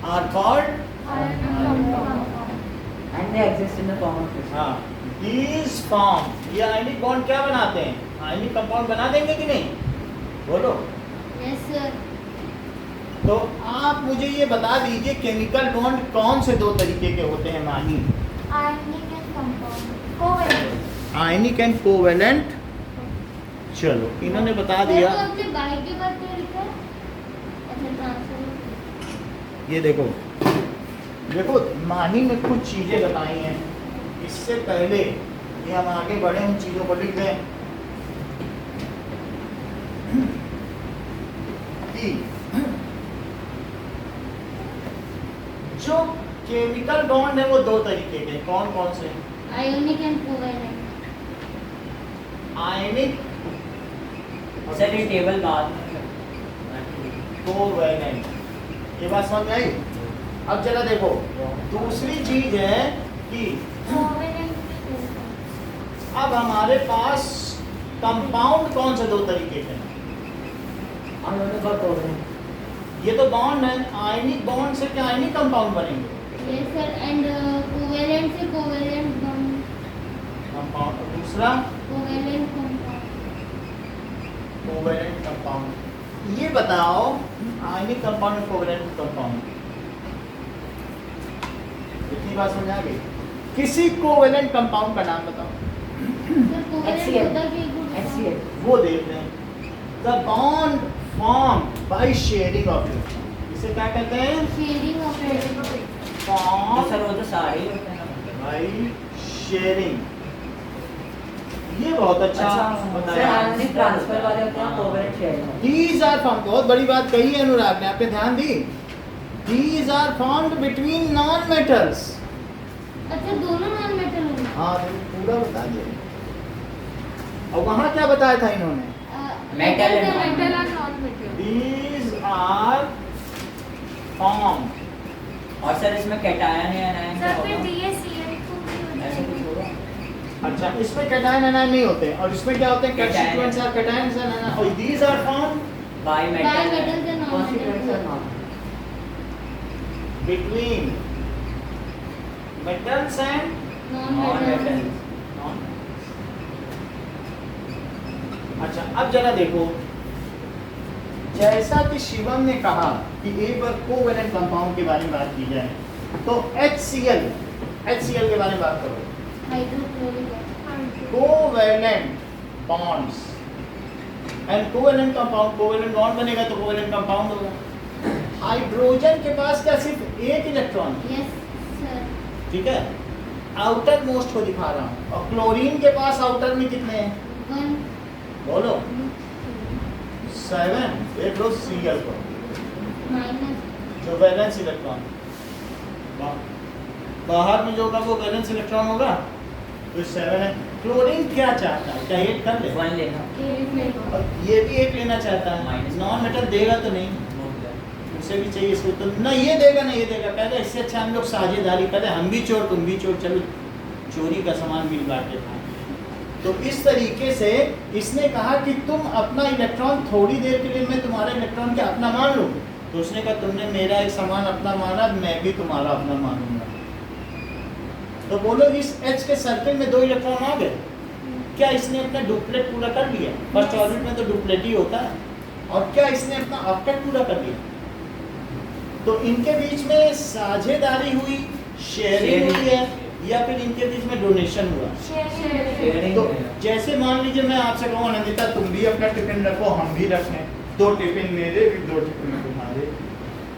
are called, And they exist in the form of crystal. हाँ, these form, ये आयनिक बॉन्ड क्या बनाते हैं? आयनिक कंपाउंड बना देंगे कि नहीं? बोलो। Yes sir. तो आप मुझे ये बता दीजिए, केमिकल बॉन्ड कौन से 2 तरीके के होते हैं माही? ionic and compound covalent ionic and covalent. चलो, इन्होंने बता दिया। सर, तो आपने बाई के बाद क्या लिखा है? अच्छा ट्रांसफर। ये देखो, देखो माही में कुछ चीज़ें बताई हैं। इससे पहले कि हम आगे बढ़े उन चीज़ों को लिख दें कि जो केमिकल बॉन्ड है वो 2 तरीके के, कौन कौन से? Ionic and covalent. Ionic, sir ये टेबल बाद में कोवेलेंट। ये बात समझ में आई? अब जरा देखो, दूसरी चीज है कि अब हमारे पास कंपाउंड कौन से दो तरीके के हैं? आयोनिक और कोवेलेंट। ये तो बॉन्ड है, आयनिक बॉन्ड से क्या आयनिक कंपाउंड बनेंगे? Yes sir, and covalent से covalent bond, कंपाउंड। दूसरा covalent compound. Covalent compound. ये बताओ आयनिक कंपाउंड और कोवेलेंट कंपाउंड, इतनी बात समझ आ गई? किसी कोवेलेंट कंपाउंड का नाम बताओ। Sir, covalent HCl. होता है कि group HCl. वो देख रहे हैं। The bond form by sharing of electron, इसे क्या कहते हैं? sharing of electrons. तो फॉर्म सर वो तो सारे ही होते हैं ना, मतलब बाय शेयरिंग। ये बहुत अच्छा सर बताया। आयोनिक ट्रांसफर वाले होते हैं, covalent sharing. These are formed, बहुत बड़ी बात कही है अनुराग ने, आपने ध्यान दी? These are formed between non-metals. अच्छा, दोनों नॉन मेटल होंगे। हाँ पूरा बता दिया। और वहाँ क्या बताया था इन्होंने? Metal and मेटल और non metal. These are formed। और सर इसमें कैटायन है एनायन सर क्या फिर होगा? DACl खूब भी हो ऐसा कुछ जाएगा। होगा? अच्छा, इसमें कैटायन एनायन नहीं होते, और इसमें क्या होते हैं? Cation. Constituents are cations and anion. और these are formed by by metal metal से नॉन कॉन्स्टिट्यूएंट्स और metal. Non. between metals and non non metal. Metal. अच्छा, अब जरा देखो, जैसा कि शिवम ने कहा कि एक बार कोवेलेंट कंपाउंड के बारे में बात की जाए, तो HCl के बारे में बात करो। Hydrochloric acid. Covalent bonds and covalent compound, covalent bond बनेगा तो कोवेलेंट कंपाउंड होगा। हाइड्रोजन के पास क्या सिर्फ एक इलेक्ट्रॉन, यस सर। ठीक है, आउटर मोस्ट को दिखा रहा हूँ, और क्लोरीन के पास आउटर में कितने हैं? 1 बोलो 7। देख लो Cl को, माइनस। जो वैलेंस इलेक्ट्रॉन बाहर में जो होगा वो वैलेंस इलेक्ट्रॉन होगा, तो 7 है। क्लोरीन क्या चाहता है? क्या 8 कर ले? 1 लेना। और ये भी 1 लेना चाहता है, Minus। नॉन मेटल देगा तो नहीं, उसे भी चाहिए इसको, तो ना ये देगा ना ये देगा। कहते इससे अच्छा हम लोग साझेदारी करें, हम भी चोर तुम भी चोर, चलो चोरी का सामान मिल बांटे खाएं। तो इस तरीके से इसने कहा कि तुम अपना इलेक्ट्रॉन थोड़ी देर के लिए मैं तुम्हारा इलेक्ट्रॉन क्या अपना मान लूं, तो उसने कहा तुमने मेरा एक सामान अपना माना, मैं भी तुम्हारा अपना मानूंगा। तो बोलो इस H के सर्किल में 2 इलेक्ट्रॉन आ गए, क्या इसने अपना डुप्लेट पूरा कर लिया? फर्स्ट ऑर्बिट में तो डुप्लेट ही होता है। और क्या इसने अपना ऑक्टेट पूरा कर लिया? तो इनके बीच में साझेदारी हुई, शेयरिंग हुई है, या फिर इनके बीच में डोनेशन हुआ? शेयरिंग तो है। जैसे मान लीजिए मैं आपसे कहूँ अनंदिता तुम भी अपना टिफिन रखो, हम भी रखें, 2 टिफिन मेरे भी 2 टिफिन तुम्हारे।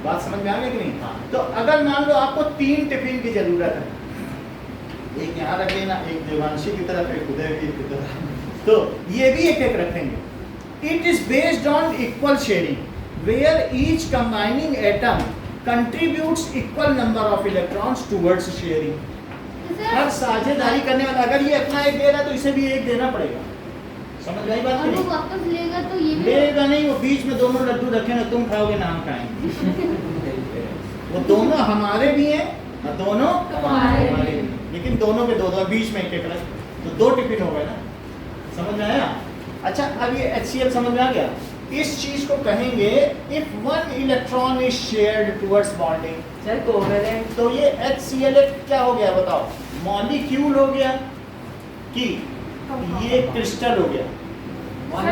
बात समझ में आ गई कि नहीं? हाँ। तो अगर मान लो आपको 3 टिफिन की जरूरत है, एक यहाँ रख लेना, एक देवांशी की तरफ, एक उदय की तरफ, तो ये भी एक एक रखेंगे। It is based on equal sharing where each combining atom contributes equal number of electrons towards sharing. हर साझेदारी करने वाला अगर ये अपना एक दे रहा है तो इसे भी एक देना पड़ेगा। समझ गई बात और की वो नहीं? वापस लेगा तो ये भी लेगा नहीं, वो बीच में दोनों लड्डू रखे ना, तुम खाओगे ना हम खाएंगे। वो दोनों हमारे भी हैं और दोनों हमारे हमारे भी हैं। लेकिन दोनों के 2 बीच में एक रख, तो 2 टिफिन हो गए ना। समझ में आया? अच्छा, अब ये HCl समझ में आ गया। इस चीज को कहेंगे if 1 electron is shared towards bonding. Sir covalent तो ये HCl क्या हो गया बताओ? मॉलिक्यूल हो गया कि ये क्रिस्टल हो गया?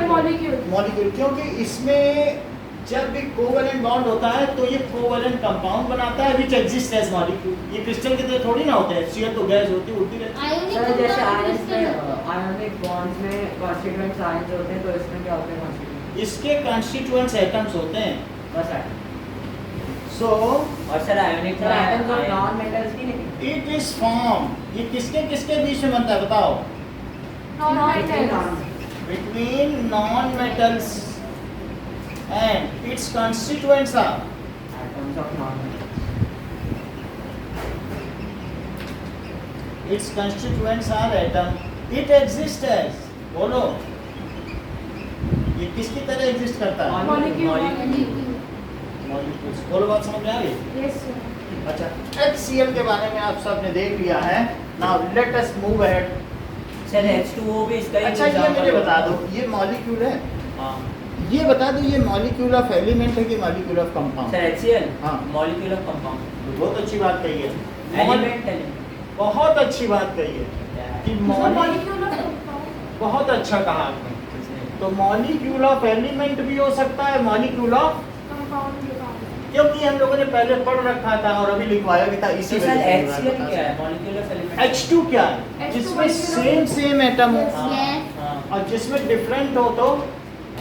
मॉलिक्यूल, क्योंकि इसमें जब भी कोवेलेंट बॉन्ड होता है तो ये कोवेलेंट कंपाउंड बनाता है विच एग्जिस्ट एज मॉलिक्यूल। ये क्रिस्टल की तरह थोड़ी ना होता है, HCl तो गैस होती है, उड़ती रहती है। आयोनिक सर जैसे कंपाउंड आयंस क्रिस्टल में होता है। आयोनिक बॉन्ड्स में कॉन्स्टिट्यूएंट्स आयंस होते हैं, तो इसमें क्या होते हैं कॉन्स्टिट्यूएंट्स? इसके कंस्टिट्यूएंट्स एटम्स होते हैं। बस एटम। सो और sir ionic sir atoms of non metals की नहीं? इट इज फॉर्म, ये किसके किसके बीच में बनता है बताओ? Between non-metals and its constituents are atoms of non metals. its constituents are atom. It exists as, बोलो, ये किसकी तरह एग्जिस्ट करता है? Molecule. Molecule। मॉलिक्यूल्स। बोलो बात समझ में आ रही? Yes sir. अच्छा, HCl के बारे में आप सबने देख लिया है। Now let us move ahead. Sir H2O भी इसका ही अच्छा, ये example मुझे होता बता दो, ये मॉलिक्यूल है, हाँ ये बता दो ये मॉलिक्यूल ऑफ एलिमेंट है कि molecule of compound? Sir HCl हाँ। मॉलिक्यूल ऑफ कंपाउंड बहुत अच्छी बात कही है, एलिमेंट बहुत अच्छी बात कही है कि मॉलिक्यूल ऑफ कंपाउंड। बहुत अच्छा कहा आपने। तो मॉलिक्यूल ऑफ एलिमेंट भी हो सकता है, मॉलिक्यूल ऑफ, कंपाउंड लिखा है। क्योंकि हम लोगों ने पहले पढ़ रखा था और अभी लिखवाया भी था, इसी सर वजह से मैं HCl बता क्या है? सकता मॉलिक्यूल ऑफ हूं। एलिमेंट H2 क्या है? H2 जिसमें molecule सेम एटम हो हाँ Yes. हाँ और जिसमें डिफरेंट हो तो।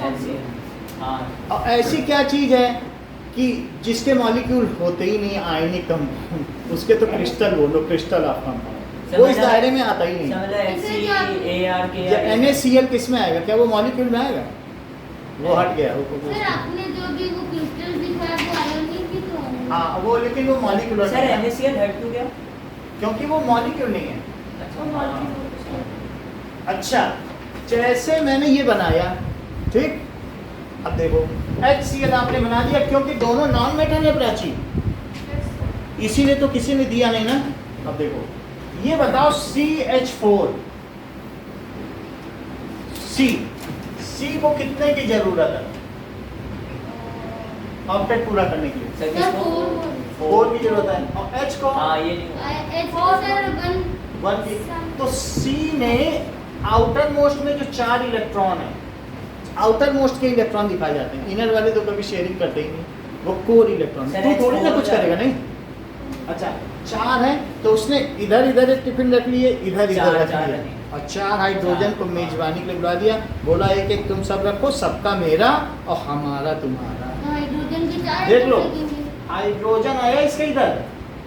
HCl हाँ और ऐसी क्या चीज है कि जिसके मॉलिक्यूल होते ही नहीं, आयनिक कंपाउंड, उसके तो क्रिस्टल बोलो, क्रिस्टल ऑफ कंपाउंड, वो इस दायरे में आता ही नहीं। HCl NaCl किस में आएगा? क्या वो मॉलिक्यूल में आएगा? वो हट गया वो। सर आपने जो भी वो क्रिस्टल दिखाया वो आयोनिक ही तो है। हाँ वो, लेकिन वो मॉलिक्यूलर सर नहीं है, NaCl हट क्यों गया? क्योंकि वो मॉलिक्यूल नहीं है। वो मॉलिक्यूल। अच्छा, जैसे मैंने ये बनाया, ठीक, अब देखो HCl आपने बना दिया क्योंकि दोनों नॉन मेटल है प्राची, इसीलिए तो किसी ने दिया नहीं ना। अब देखो ये बताओ CH4, C को कितने की जरूरत है ऑक्टेट पूरा करने के लिए? सर सर किसको? 4 की जरूरत है। और H को हाँ ये नहीं हुआ। H को सर 1 की। तो C में आउटर मोस्ट में जो 4 इलेक्ट्रॉन है, आउटर मोस्ट के इलेक्ट्रॉन दिखाए जाते हैं, इनर वाले तो कभी शेयरिंग करते ही नहीं, वो कोर इलेक्ट्रॉन। सर, तू थोड़ी ना H4 कुछ करेगा, नहीं? अच्छा, 4 है तो उसने इधर इधर एक टिफिन रख लिए, इधर इधर चार- रख चार लिया, नहीं। और 4 हाइड्रोजन को हाँ। मेजबानी के लिए बुला दिया, बोला एक एक तुम सब रखो, सबका मेरा और हमारा तुम्हारा। हाइड्रोजन के 4 देख लो। लगेंगे। हाइड्रोजन आया इसके इधर,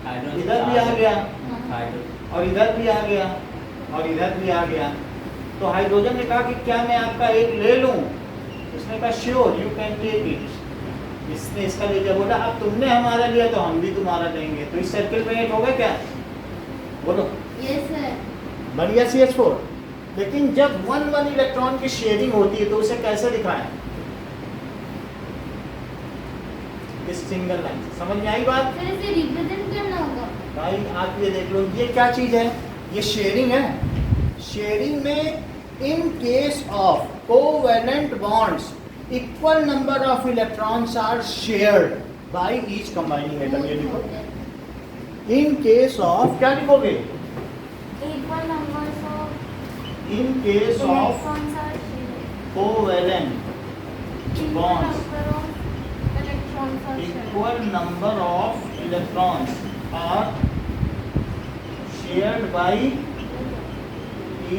हाइड्रोजन इधर भी आ गया, हाइड्रोजन और इधर भी आ गया, और इधर भी आ गया। तो हाइड्रोजन ने कहा कि क्या मैं आपका एक ले लूं? उसने कहा sure you can take it. इसने इसका ले लिया, बोला अब तुमने हमारा लिया तो हम भी तुम्हारा लेंगे। तो इस सर्किल में एक हो गया क्या? बोलो, यस सर। बन गया CH4। लेकिन जब 1 इलेक्ट्रॉन की शेयरिंग होती है तो उसे कैसे दिखाएं? इस सिंगल लाइन से। समझ में आई बात? सर इसे रिप्रेजेंट करना होगा। भाई आप ये देख लो, ये क्या चीज है? ये शेयरिंग है। शेयरिंग में in case of covalent bonds equal number of electrons are shared by each combining atom. ये लिखो, इन केस ऑफ, क्या लिखोगे? Equal numbers of in case of electrons are shared. Covalent Equal bonds. number of electrons are shared. equal number of electrons are shared by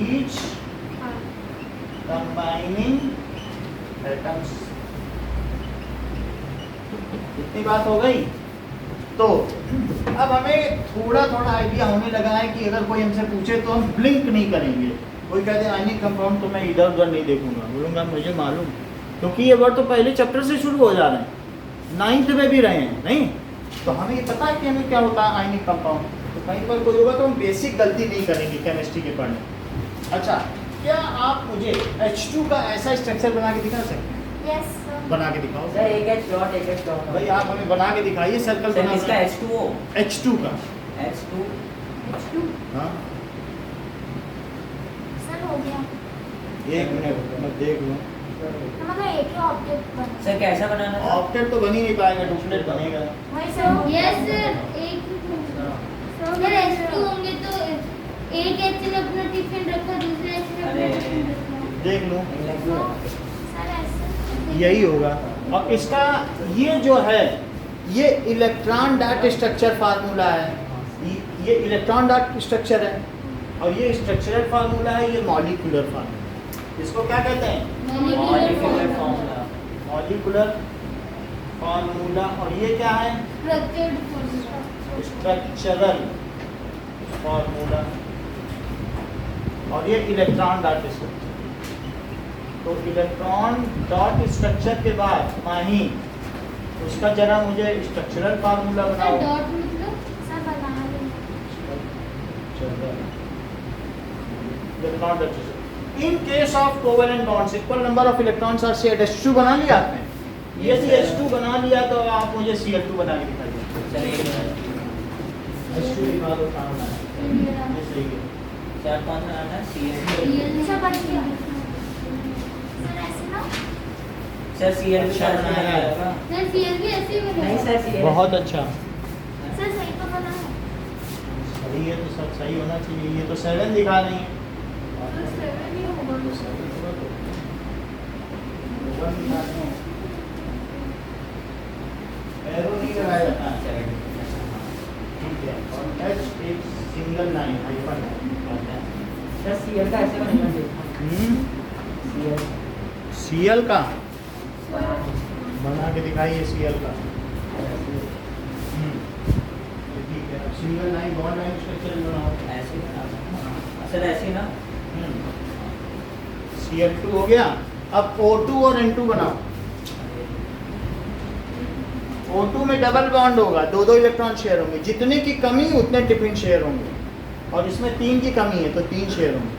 each हाँ. combining atoms। इतनी बात हो गई। तो अब हमें थोड़ा थोड़ा आइडिया होने लगा है कि अगर कोई हमसे पूछे तो हम ब्लिंक नहीं करेंगे। कोई कहते हैं आयनिक कंपाउंड, तो मैं इधर उधर नहीं देखूंगा, बोलूँगा मुझे मालूम, क्योंकि ये वर्ड तो पहले चैप्टर से शुरू हो जा रहे हैं, 9th में भी रहे हैं, नहीं? तो हमें ये पता है कि हमें क्या होता है आयनिक कंपाउंड। तो कहीं पर कोई होगा तो हम बेसिक गलती नहीं करेंगे केमिस्ट्री के पढ़ने। अच्छा, क्या आप मुझे H2 का ऐसा स्ट्रक्चर बना के दिखा सकते हैं? Yes, sir. बना के दिखाओ सर एक H डॉट भाई, आप हमें बना के दिखाइए सर्कल सर बना इसका के। H2O H2 का। H2 हाँ, Sir, हो गया. एक मिनट मैं देख लूँ। तो मतलब एक ही ऑब्जेक्ट बना. सर कैसा बनाना था? ऑक्टेट तो बन ही नहीं पाएगा, डुप्लेट बनेगा। वही सर. Yes sir. एक सर H2 होंगे तो एक H ने अपना टिफिन रखा, दूसरे H ने अपना अरे। टिफिन रखा। देख लूँ, सर ऐसे. यही होगा। और इसका ये जो है, ये इलेक्ट्रॉन डॉट स्ट्रक्चर फार्मूला है। ये इलेक्ट्रॉन डॉट स्ट्रक्चर है, और ये स्ट्रक्चरल फार्मूला है, ये मॉलिक्यूलर फार्मूला। इसको क्या कहते हैं? Molecular formula. Molecular formula. और ये क्या है? Structured formula. Structural formula. और ये इलेक्ट्रॉन डॉट स्ट्रक्चर। तो इलेक्ट्रॉन डॉट स्ट्रक्चर के बाद माही, उसका जरा मुझे स्ट्रक्चरल फार्मूला सर बनाओ। डॉट मतलब सर बना लेंगे. Electron dot structure. In case of covalent bonds equal number of electrons are shared. H2 बना लिया आपने? यदि H2 बना लिया तो आप मुझे Cl2 बना के दिखाइए। चलिए H2 दिखा दो कहाँ बनाना है। ये सही है। सर कौन सा आना है? CL अच्छा बन गया। सर ऐसे ना सर CL अच्छा बनाया है। सर सीएल भी ऐसे ही नहीं बनेगा। सर CL बहुत अच्छा। सर सही तो बना है। सही है तो सब सही होना चाहिए। ये तो 7 दिखा रही है। तो 7 ही होगा। एरो नहीं लगाया जाता है। 7 ठीक है। और H एक सिंगल लाइन हाइफन है। सर CL का ऐसे बनेगा CL Cl का बना के दिखाइए Cl का। ये ठीक है। अब single line bond line structure बनाओ। ऐसे ना सर, ऐसे ना Cl2 हो गया। अब O2 और N2 बनाओ। O2 में डबल बॉन्ड होगा, दो इलेक्ट्रॉन शेयर होंगे। जितने की कमी उतने टिफिन शेयर होंगे, और इसमें 3 की कमी है तो 3 शेयर होंगे।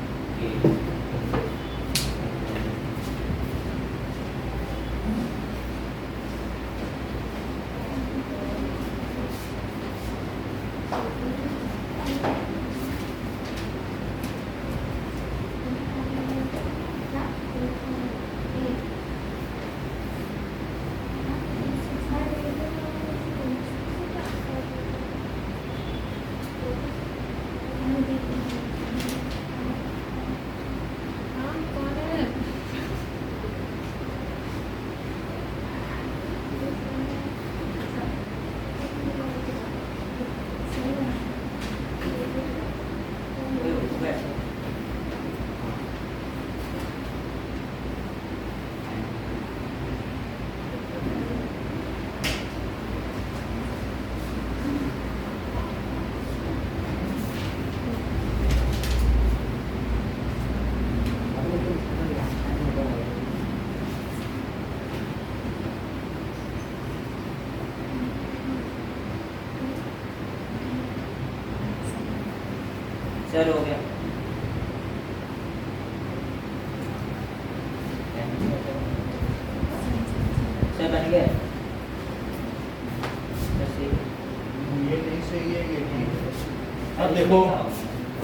सर हो गया। सर बन गया। ये नहीं सही है, ये ठीक है। अब देखो,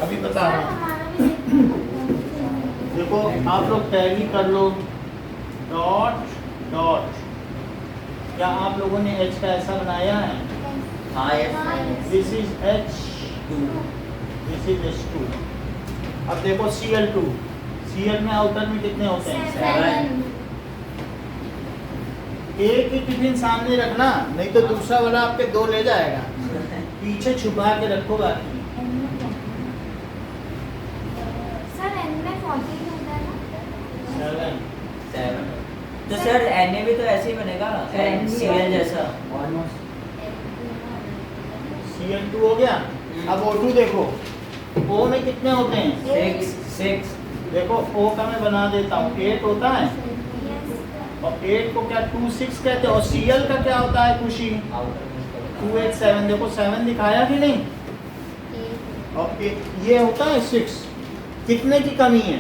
अभी बता सर रहा हूँ। हमारा भी देखना। देखो आप लोग टैली कर लो, डॉट डॉट। क्या आप लोगों ने H का ऐसा बनाया है? हाँ yes। This is H2, this is H2। अब देखो Cl2, Cl में आउटर में कितने होते हैं? 7 एक ही टिफिन सामने रखना, नहीं तो दूसरा वाला आपके 2 ले जाएगा। पीछे छुपा के रखो बाकी। सर एन में 14 होता है ना। 7 तो सर Na भी तो ऐसे ही बनेगा CL जैसा। ऑलमोस्ट Cl2 हो गया। अब O2 देखो, O में कितने होते हैं? 6 देखो O का मैं बना देता हूँ, 8 होता है। और 8 को क्या 2 6 कहते हैं। और Cl का क्या होता है खुशी? 2 8 7। देखो 7 दिखाया कि नहीं? और ये होता है 6। कितने की कमी है?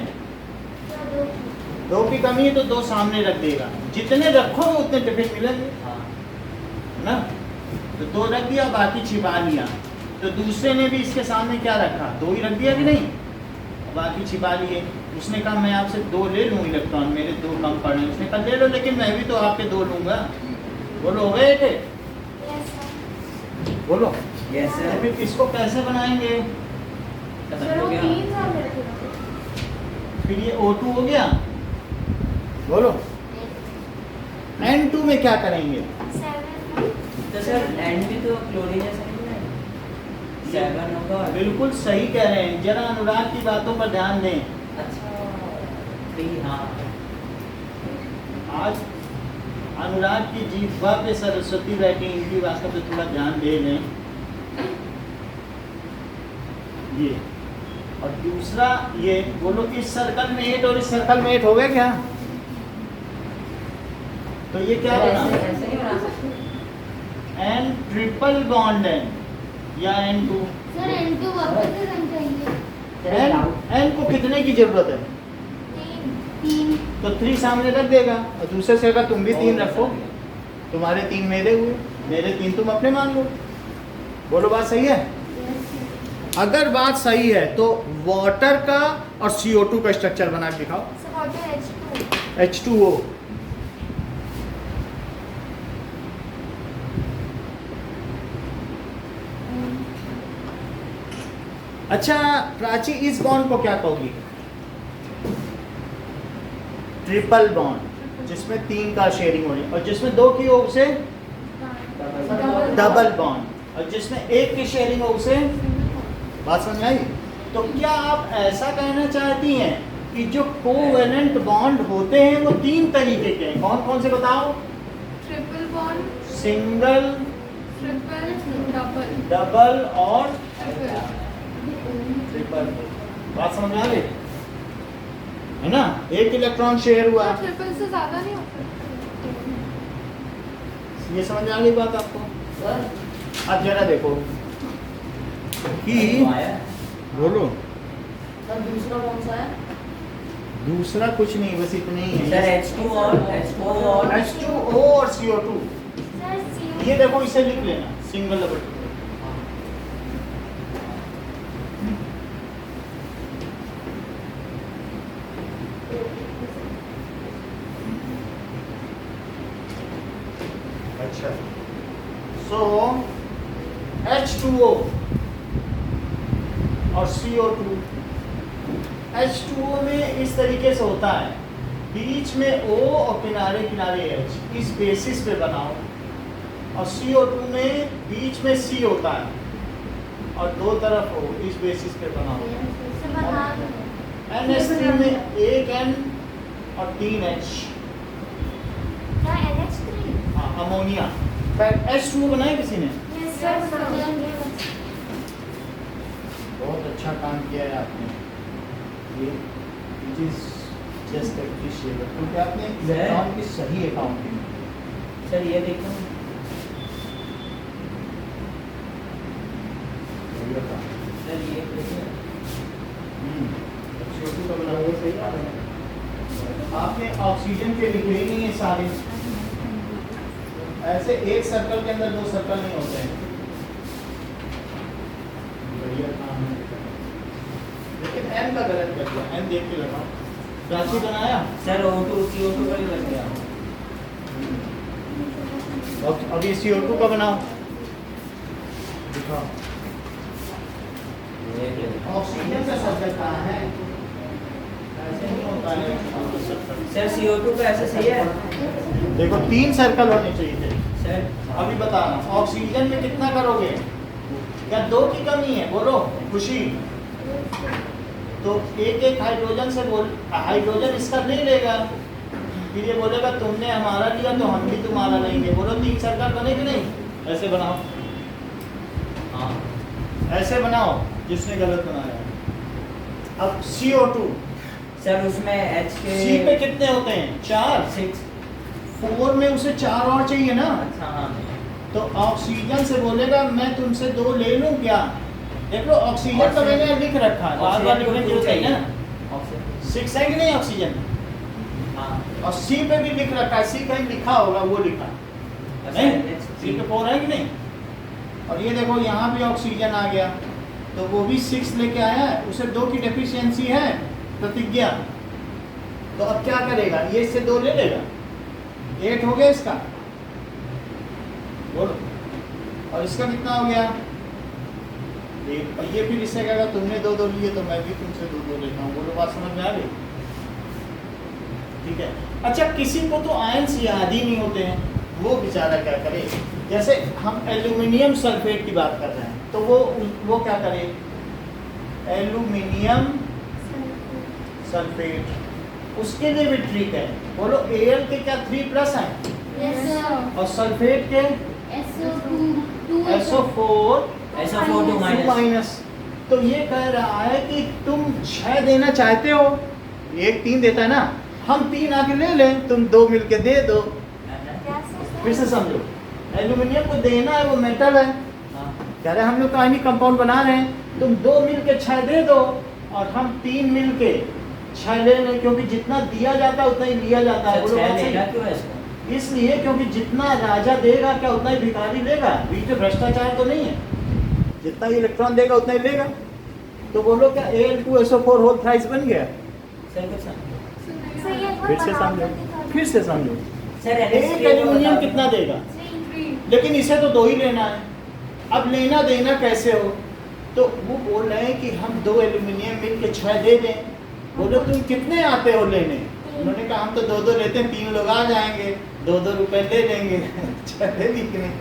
2 की कमी है तो 2 सामने रख देगा। जितने रखोगे उतने टिफिन मिलेंगे, है ना? तो 2 रख दिया, बाकी छिपा लिया। तो दूसरे ने भी इसके सामने क्या रखा? 2 ही रख दिया कि नहीं? बाकी छिपा लिए। उसने कहा मैं आपसे 2 ले लूँ इलेक्ट्रॉन, मेरे 2 कम पड़े। उसने कहा ले लो, लेकिन मैं भी तो आपके 2 लूँगा। बोलो हो गए थे? बोलो। यस तो सर। फिर इसको कैसे बनाएंगे? सर वो 3 साल रखेगा। फिर ये O2 हो गया। बोलो N2 में क्या करेंगे? 7 तो सर N भी तो क्लोरीन जैसा नहीं है? 7 होगा। बिल्कुल सही कह रहे हैं। जरा अनुराग की बातों पर ध्यान दें। अच्छा 3 हाँ। आज अनुराग की जीवा पे सरस्वती बैठी, इनकी बातों पे थोड़ा ध्यान दे लें। ये और दूसरा ये बोलो, इस सर्कल में 8 और इस सर्कल में 8 हो गए क्या? तो ये क्या बना? ऐसे नहीं बना सकते। N ट्रिपल बॉन्ड है या N2? सर N2 वापस से समझाएंगे। N को कितने की जरूरत है? 3 तो 3 सामने रख देगा और दूसरे से अगर तुम भी 3 रखो तुम्हारे 3 मेरे हुए, मेरे 3 तुम अपने मान लो। बोलो बात सही है? अगर बात सही है तो वाटर का और CO2 का स्ट्रक्चर बना के दिखाओ। So water H2. H2O। अच्छा प्राची, इस बॉन्ड को क्या कहोगी? ट्रिपल बॉन्ड, जिसमें 3 का शेयरिंग हो रही है, और जिसमें 2 की हो उसे डबल बॉन्ड, और जिसमें 1 की शेयरिंग हो उसे। बात समझ आई? तो क्या आप ऐसा कहना चाहती हैं कि जो कोवेलेंट बॉन्ड होते हैं वो 3 तरीके के हैं? कौन कौन से बताओ? Triple bond, single, triple, double. Double और Triple. ट्रिपल। बात समझ में आ गई है ना? 1 इलेक्ट्रॉन शेयर हुआ, ट्रिपल से ज्यादा नहीं होता। ये समझ में आ गई बात आपको? अब जरा देखो कि बोलो। सर दूसरा कौन सा है? दूसरा कुछ नहीं, बस इतने ही सर है। H2 और H2O और CO2। Sir, CO2. ये देखो, इसे लिख लेना, सिंगल डबल ट्रिपल। अच्छा, सो H2O और CO2। H2O में इस तरीके से होता है, बीच में O और किनारे किनारे H, इस बेसिस पे बनाओ। और CO2 में बीच में C होता है और 2 तरफ O, इस बेसिस पे बनाओ। से बना दो। NH3 में 1 N और 3 H। क्या NH3? हाँ, अमोनिया। H2O बनाए किसी ने? Yes, sir. बहुत अच्छा काम किया है आपने, ये इट इज जस्ट एप्रिशिएबल, क्योंकि आपने इलेक्ट्रॉन की सही अकाउंटिंग। सर ये देखो, सर ये देखिए, CO2 का बना हुआ सही बात है। आपने ऑक्सीजन के लिखे ही नहीं है सारे, ऐसे एक सर्कल के अंदर 2 सर्कल नहीं होते हैं। बढ़िया काम है, लेकिन N का गलत कर दिया। N देख के लगाओ। प्राची बनाया सर O2 CO2 का ही लग गया। अब ये CO2 का बनाओ, दिखाओ। ये देखो। ऑक्सीजन का सर्कल कहाँ है? ऐसे नहीं होता है सर्कल। सर CO2 का ऐसा सही है? देखो 3 सर्कल होने चाहिए थे। सर अभी बता रहा हूँ, ऑक्सीजन में कितना करोगे? क्या 2 की कमी है? बोलो खुशी। तो एक हाइड्रोजन से हाइड्रोजन इसका ले लेगा, फिर ये बोलेगा तुमने हमारा लिया तो हम भी तुम्हारा लेंगे। बोलो 3 सर्कल बने कि नहीं? ऐसे बनाओ, हाँ ऐसे बनाओ, जिसने गलत बनाया। अब CO2, सर उसमें H के C पे कितने होते हैं? 4। 6। 4 में उसे 4 और चाहिए ना, अच्छा हाँ। तो ऑक्सीजन से बोलेगा मैं तुमसे 2 ले लूं क्या? देख लो, ऑक्सीजन तो मैंने लिख रखा है, बार बार लिखने की जरूरत है ना। ऑक्सीजन 6 है कि नहीं ऑक्सीजन? हाँ। और सी पे भी लिख रखा है, सी कहीं लिखा होगा, वो लिखा नहीं, सी पे 4 है कि नहीं? और ये देखो यहाँ भी ऑक्सीजन आ गया, तो वो भी 6 लेके आया है, उसे 2 की डेफिशिएंसी है, प्रतिज्ञा। तो अब क्या करेगा? ये इससे 2 ले लेगा, 8 हो गया इसका, बोलो। और इसका कितना हो गया? 1। और ये फिर इससे कहेगा तुमने 2 लिए तो मैं भी तुमसे 2 लेता हूँ। बोलो, बात समझ में आ गई? ठीक है। अच्छा, किसी को तो आयंस याद ही नहीं होते हैं, वो बेचारा क्या करे? जैसे हम एल्यूमिनियम सल्फेट की बात कर रहे हैं, तो वो क्या करे? एल्यूमिनियम सल्फेट, उसके लिए भी ट्रिक है। बोलो, Al के क्या 3+ हैं? Yes, sir. और सल्फेट के SO2 SO4 SO4 2 माइनस। तो ये कह रहा है कि तुम 6 देना चाहते हो, 1 3 देता है ना, हम 3 आके ले लें, तुम 2 मिलके दे दो। फिर से समझो, एल्यूमिनियम को देना है, वो मेटल है, कह रहे हम लोग आयनिक कंपाउंड बना रहे हैं, तुम 2 मिलके 6 दे दो और हम 3 मिलके 6 ले लें, क्योंकि जितना दिया जाता है उतना ही लिया जाता है। बोलो बात सही है? क्यों है इसको? इसलिए क्योंकि जितना राजा देगा क्या उतना ही भिखारी लेगा, बीच में भ्रष्टाचार तो नहीं है, जितना ही इलेक्ट्रॉन देगा उतना ही लेगा। तो बोलो क्या Al2SO4 होल थ्राइस बन गया? सर कुछ समझो। फिर से समझो, फिर से समझो। सर एक एल्यूमिनियम कितना देगा? लेकिन इसे तो 2 ही लेना है। अब लेना देना कैसे हो? तो वो बोल रहे हैं कि हम 2 एल्यूमिनियम मिल के 6 दे दें। बोलो तुम कितने आते हो लेने? उन्होंने कहा हम तो 2-2 लेते हैं, 3 लोग आ जाएंगे, 2-2 रुपए ले लेंगे। 6 दे दी कि नहीं?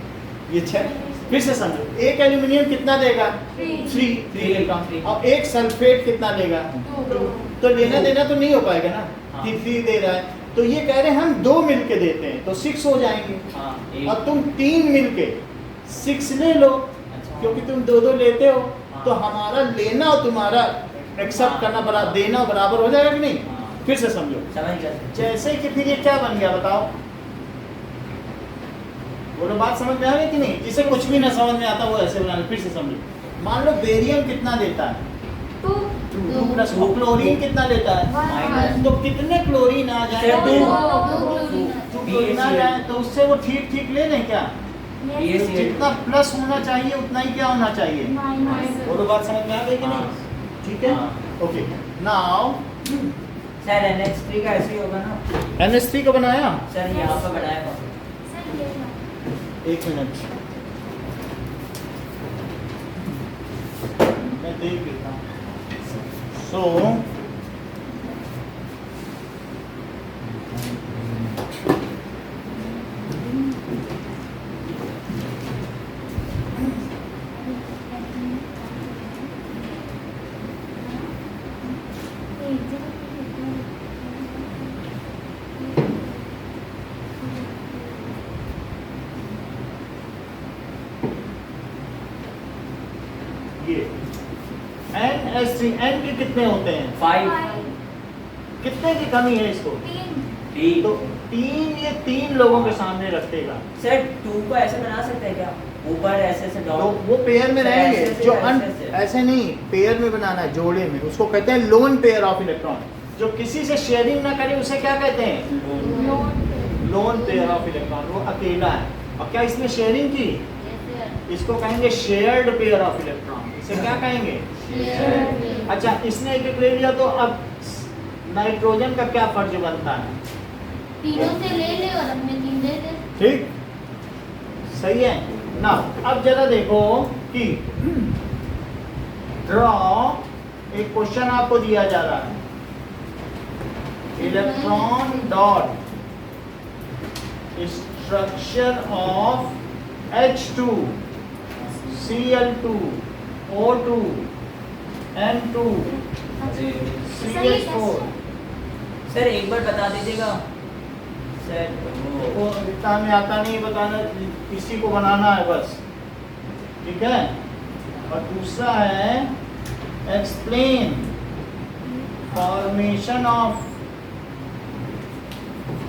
ये 6। फिर से समझो, एक एल्यूमिनियम कितना देगा? 3 इलेक्ट्रॉन। और एक सल्फेट कितना देगा? 2। तो लेना देना तो नहीं हो पाएगा ना, हाँ। 3 दे रहा है। तो ये कह रहे हैं हम 2 मिल के देते हैं तो 6 हो जाएंगे। हाँ और तुम 3 मिल के 6 ले लो, अच्छा। क्योंकि तुम 2-2 लेते हो। हाँ। तो हमारा लेना और तुम्हारा एक्सेप्ट करना बराबर, देना बराबर हो जाएगा कि नहीं? हाँ। फिर से समझो, समझ गया सर। जैसे कि फिर ये क्या बन गया बताओ? बोलो बात समझ में आ रही कि नहीं? जिसे कुछ भी ना समझ में आता वो ऐसे बनाना। फिर से समझो, मान लो बेरियम कितना देता है? 2 प्लस। क्लोरीन कितना देता है? माइनस। तो कितने क्लोरीन आ जाए? सर, 2 दो। क्लोरीन आ जाए तो उससे वो ठीक ठीक ले लें क्या? BaCl2। जितना प्लस होना चाहिए उतना ही क्या होना चाहिए? बोलो बात समझ में आ गई कि हाँ। नहीं? ठीक है, हाँ। ओके। नाउ सर NH3 का ऐसे ही होगा ना? NH3 को बनाया? सर यहाँ पर बनाएगा। एक मिनट, मैं देख लेता हूँ। सो ये NH3, N के कितने होते हैं? 5 कितने की कमी है इसको? D। तो 3, ये 3 लोगों के सामने रखेगा। सर 2 को ऐसे बना सकते हैं क्या? ऊपर ऐसे से तो डॉट। वो पेयर में सर, रहेंगे। ऐसे से जो या ऐसे से? ऐसे नहीं, पेयर में बनाना है, जोड़े में। उसको कहते हैं लोन पेयर ऑफ इलेक्ट्रॉन। जो किसी से शेयरिंग ना करे उसे क्या कहते हैं? Lone pair of electron. वो अकेला है। और क्या इसने शेयरिंग की? इसको कहेंगे शेयर्ड पेयर ऑफ इलेक्ट्रॉन। इसे क्या कहेंगे? अच्छा, इसने एक ले लिया तो अब नाइट्रोजन का क्या फर्ज बनता है? तीनों से ले ले और अपने 3 दे दे। ठीक, सही है ना? अब जरा देखो कि ड्रॉ, एक क्वेश्चन आपको दिया जा रहा है, electron dot structure of H2 Cl2 O2 N2 CH4। Sir एक बार बता दीजिएगा सर। वो इतना में आता नहीं बताना, इसी को बनाना है बस, ठीक है? और दूसरा है एक्सप्लेन फॉर्मेशन ऑफ,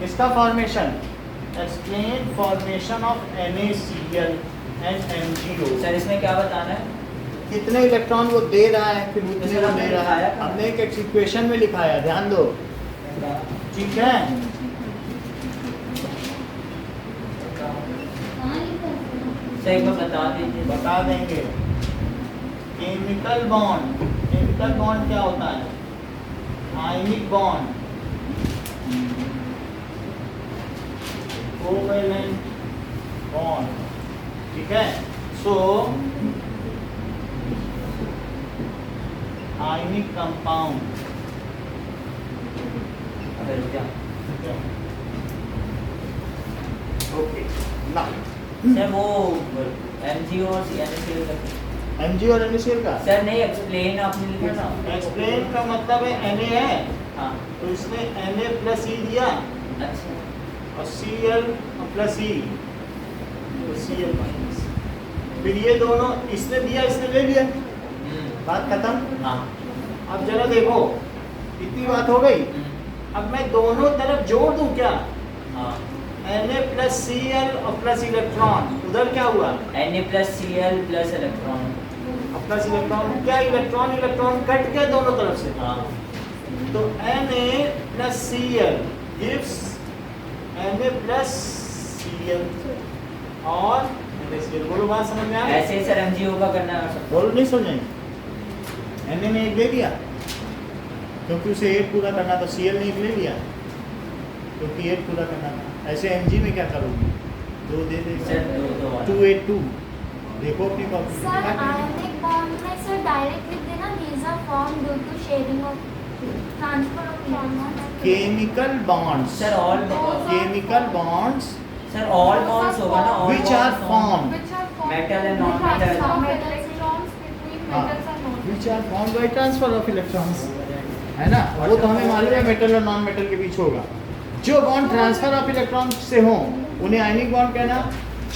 किसका formation? Explain formation of NaCl and MgO। Sir इसमें क्या बताना है? कितने इलेक्ट्रॉन वो दे रहा है, फिर उतने जैसे वो आपने दे रहा है। लिखाया था। हमने एक इक्वेशन में लिखाया, ध्यान दो, ठीक है? कहाँ लिखा है? सर एक बार बता दीजिए। बता देंगे। केमिकल बॉन्ड, केमिकल बॉन्ड क्या होता है? आयनिक बॉन्ड, कोवेलेंट बॉन्ड, ठीक है? सो आयनिक कंपाउंड, अगर क्या ओके ना? सर वो MgO और NaCl का Mg और NaCl का सर नहीं एक्सप्लेन आपने लिखा ना। एक्सप्लेन का मतलब है Na है, हाँ तो इसने Na प्लस ई दिया अच्छा। और Cl प्लस ई, तो Cl माइनस। फिर ये दोनों इसने दिया, इसने ले लिया, बात खत्म। हाँ। अब जरा देखो, इतनी बात हो गई। अब मैं दोनों तरफ जोड़ दूं क्या? हाँ Na प्लस Cl और प्लस इलेक्ट्रॉन, उधर क्या हुआ? Na+Cl plus electron. और प्लस इलेक्ट्रॉन, क्या इलेक्ट्रॉन इलेक्ट्रॉन कट गया दोनों तरफ से? हाँ तो Na plus Cl gives Na plus Cl और NaCl। बोलो बात समझ में आ गई? ऐसे ही सर MgO का करना है सब। बोलो नहीं समझेंगे। Na में एक दे दिया क्योंकि उसे 8 पूरा करना था, Cl ने एक ले लिया क्योंकि 8 पूरा करना था। ऐसे Mg में क्या करोगे? 2 दे देगा, सर 2 वाला। 2 8 2। देखो अपनी कॉपी सर आयनिक बॉन्ड में सर डायरेक्ट लिख देना these are formed due to sharing of transfer of electrons. Chemical bonds, sir all chemical bonds sir all bonds होगा ना, all which are bonds formed, Which are formed Metal and with non-metal. transfer of electrons between हाँ, metals and non-metals. which are formed by transfer of electrons, है ना? वो तो हमें मालूम है मेटल और नॉन मेटल के बीच होगा। जो बॉन्ड ट्रांसफर ऑफ इलेक्ट्रॉन से हो उन्हें आयनिक बॉन्ड कहना,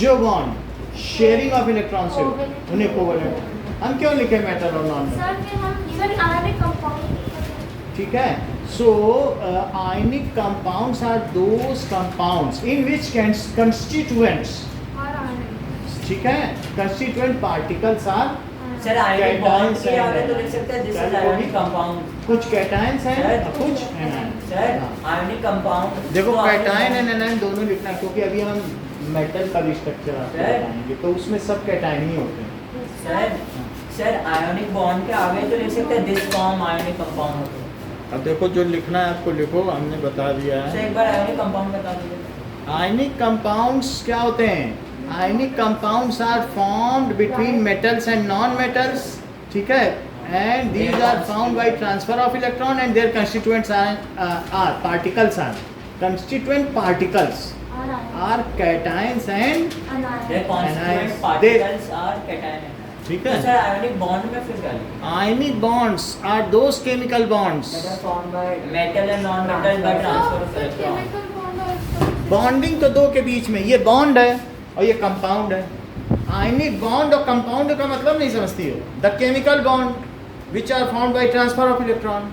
जो बॉन्ड शेयरिंग ऑफ इलेक्ट्रॉन से हो उन्हें कोवेलेंट। हम क्यों लिखे मेटल और नॉन मेटल? सर फिर हम सर आयनिक कंपाउंड ठीक है। सो ionic compounds are those compounds in which constituents, और आयनिक ठीक है, constituent particles are sir ionic bond Cations के and आगे तो लिख सकते हैं this is Cations. ionic compound। कुछ cations हैं सर, और कुछ anions। सर हाँ। ionic compound देखो तो आपने- कैटायन एंड एनायन दोनों लिखना है क्योंकि अभी हम मेटल का स्ट्रक्चर आपको सर। बताएंगे तो उसमें सब कैटायन ही होते हैं। सर ionic bond के आगे तो लिख सकते हैं this form ionic compound होता है। अब देखो जो लिखना है आपको लिखो, हमने बता दिया सर है। एक बार ionic compound बता दीजिए। आयनिक कंपाउंड्स क्या होते हैं? Ionic compounds are formed between metals and non metals, ठीक है, and these are found by transfer of electron and their constituents are particles are constituent particles और ionic are cations and Their constituent Anions. particles are cation। ठीक तो है। Sir ionic bond में फिर क्या लिखें? Ionic bonds are those chemical bonds, That are formed by Metal and non-metal by transfer of electron। Chemical bond और इसका bonding तो दो के बीच में, ये बॉन्ड है और ये कंपाउंड है। आयनिक बॉन्ड और कंपाउंड का मतलब नहीं समझती हो। The chemical bond which are found by transfer of electron,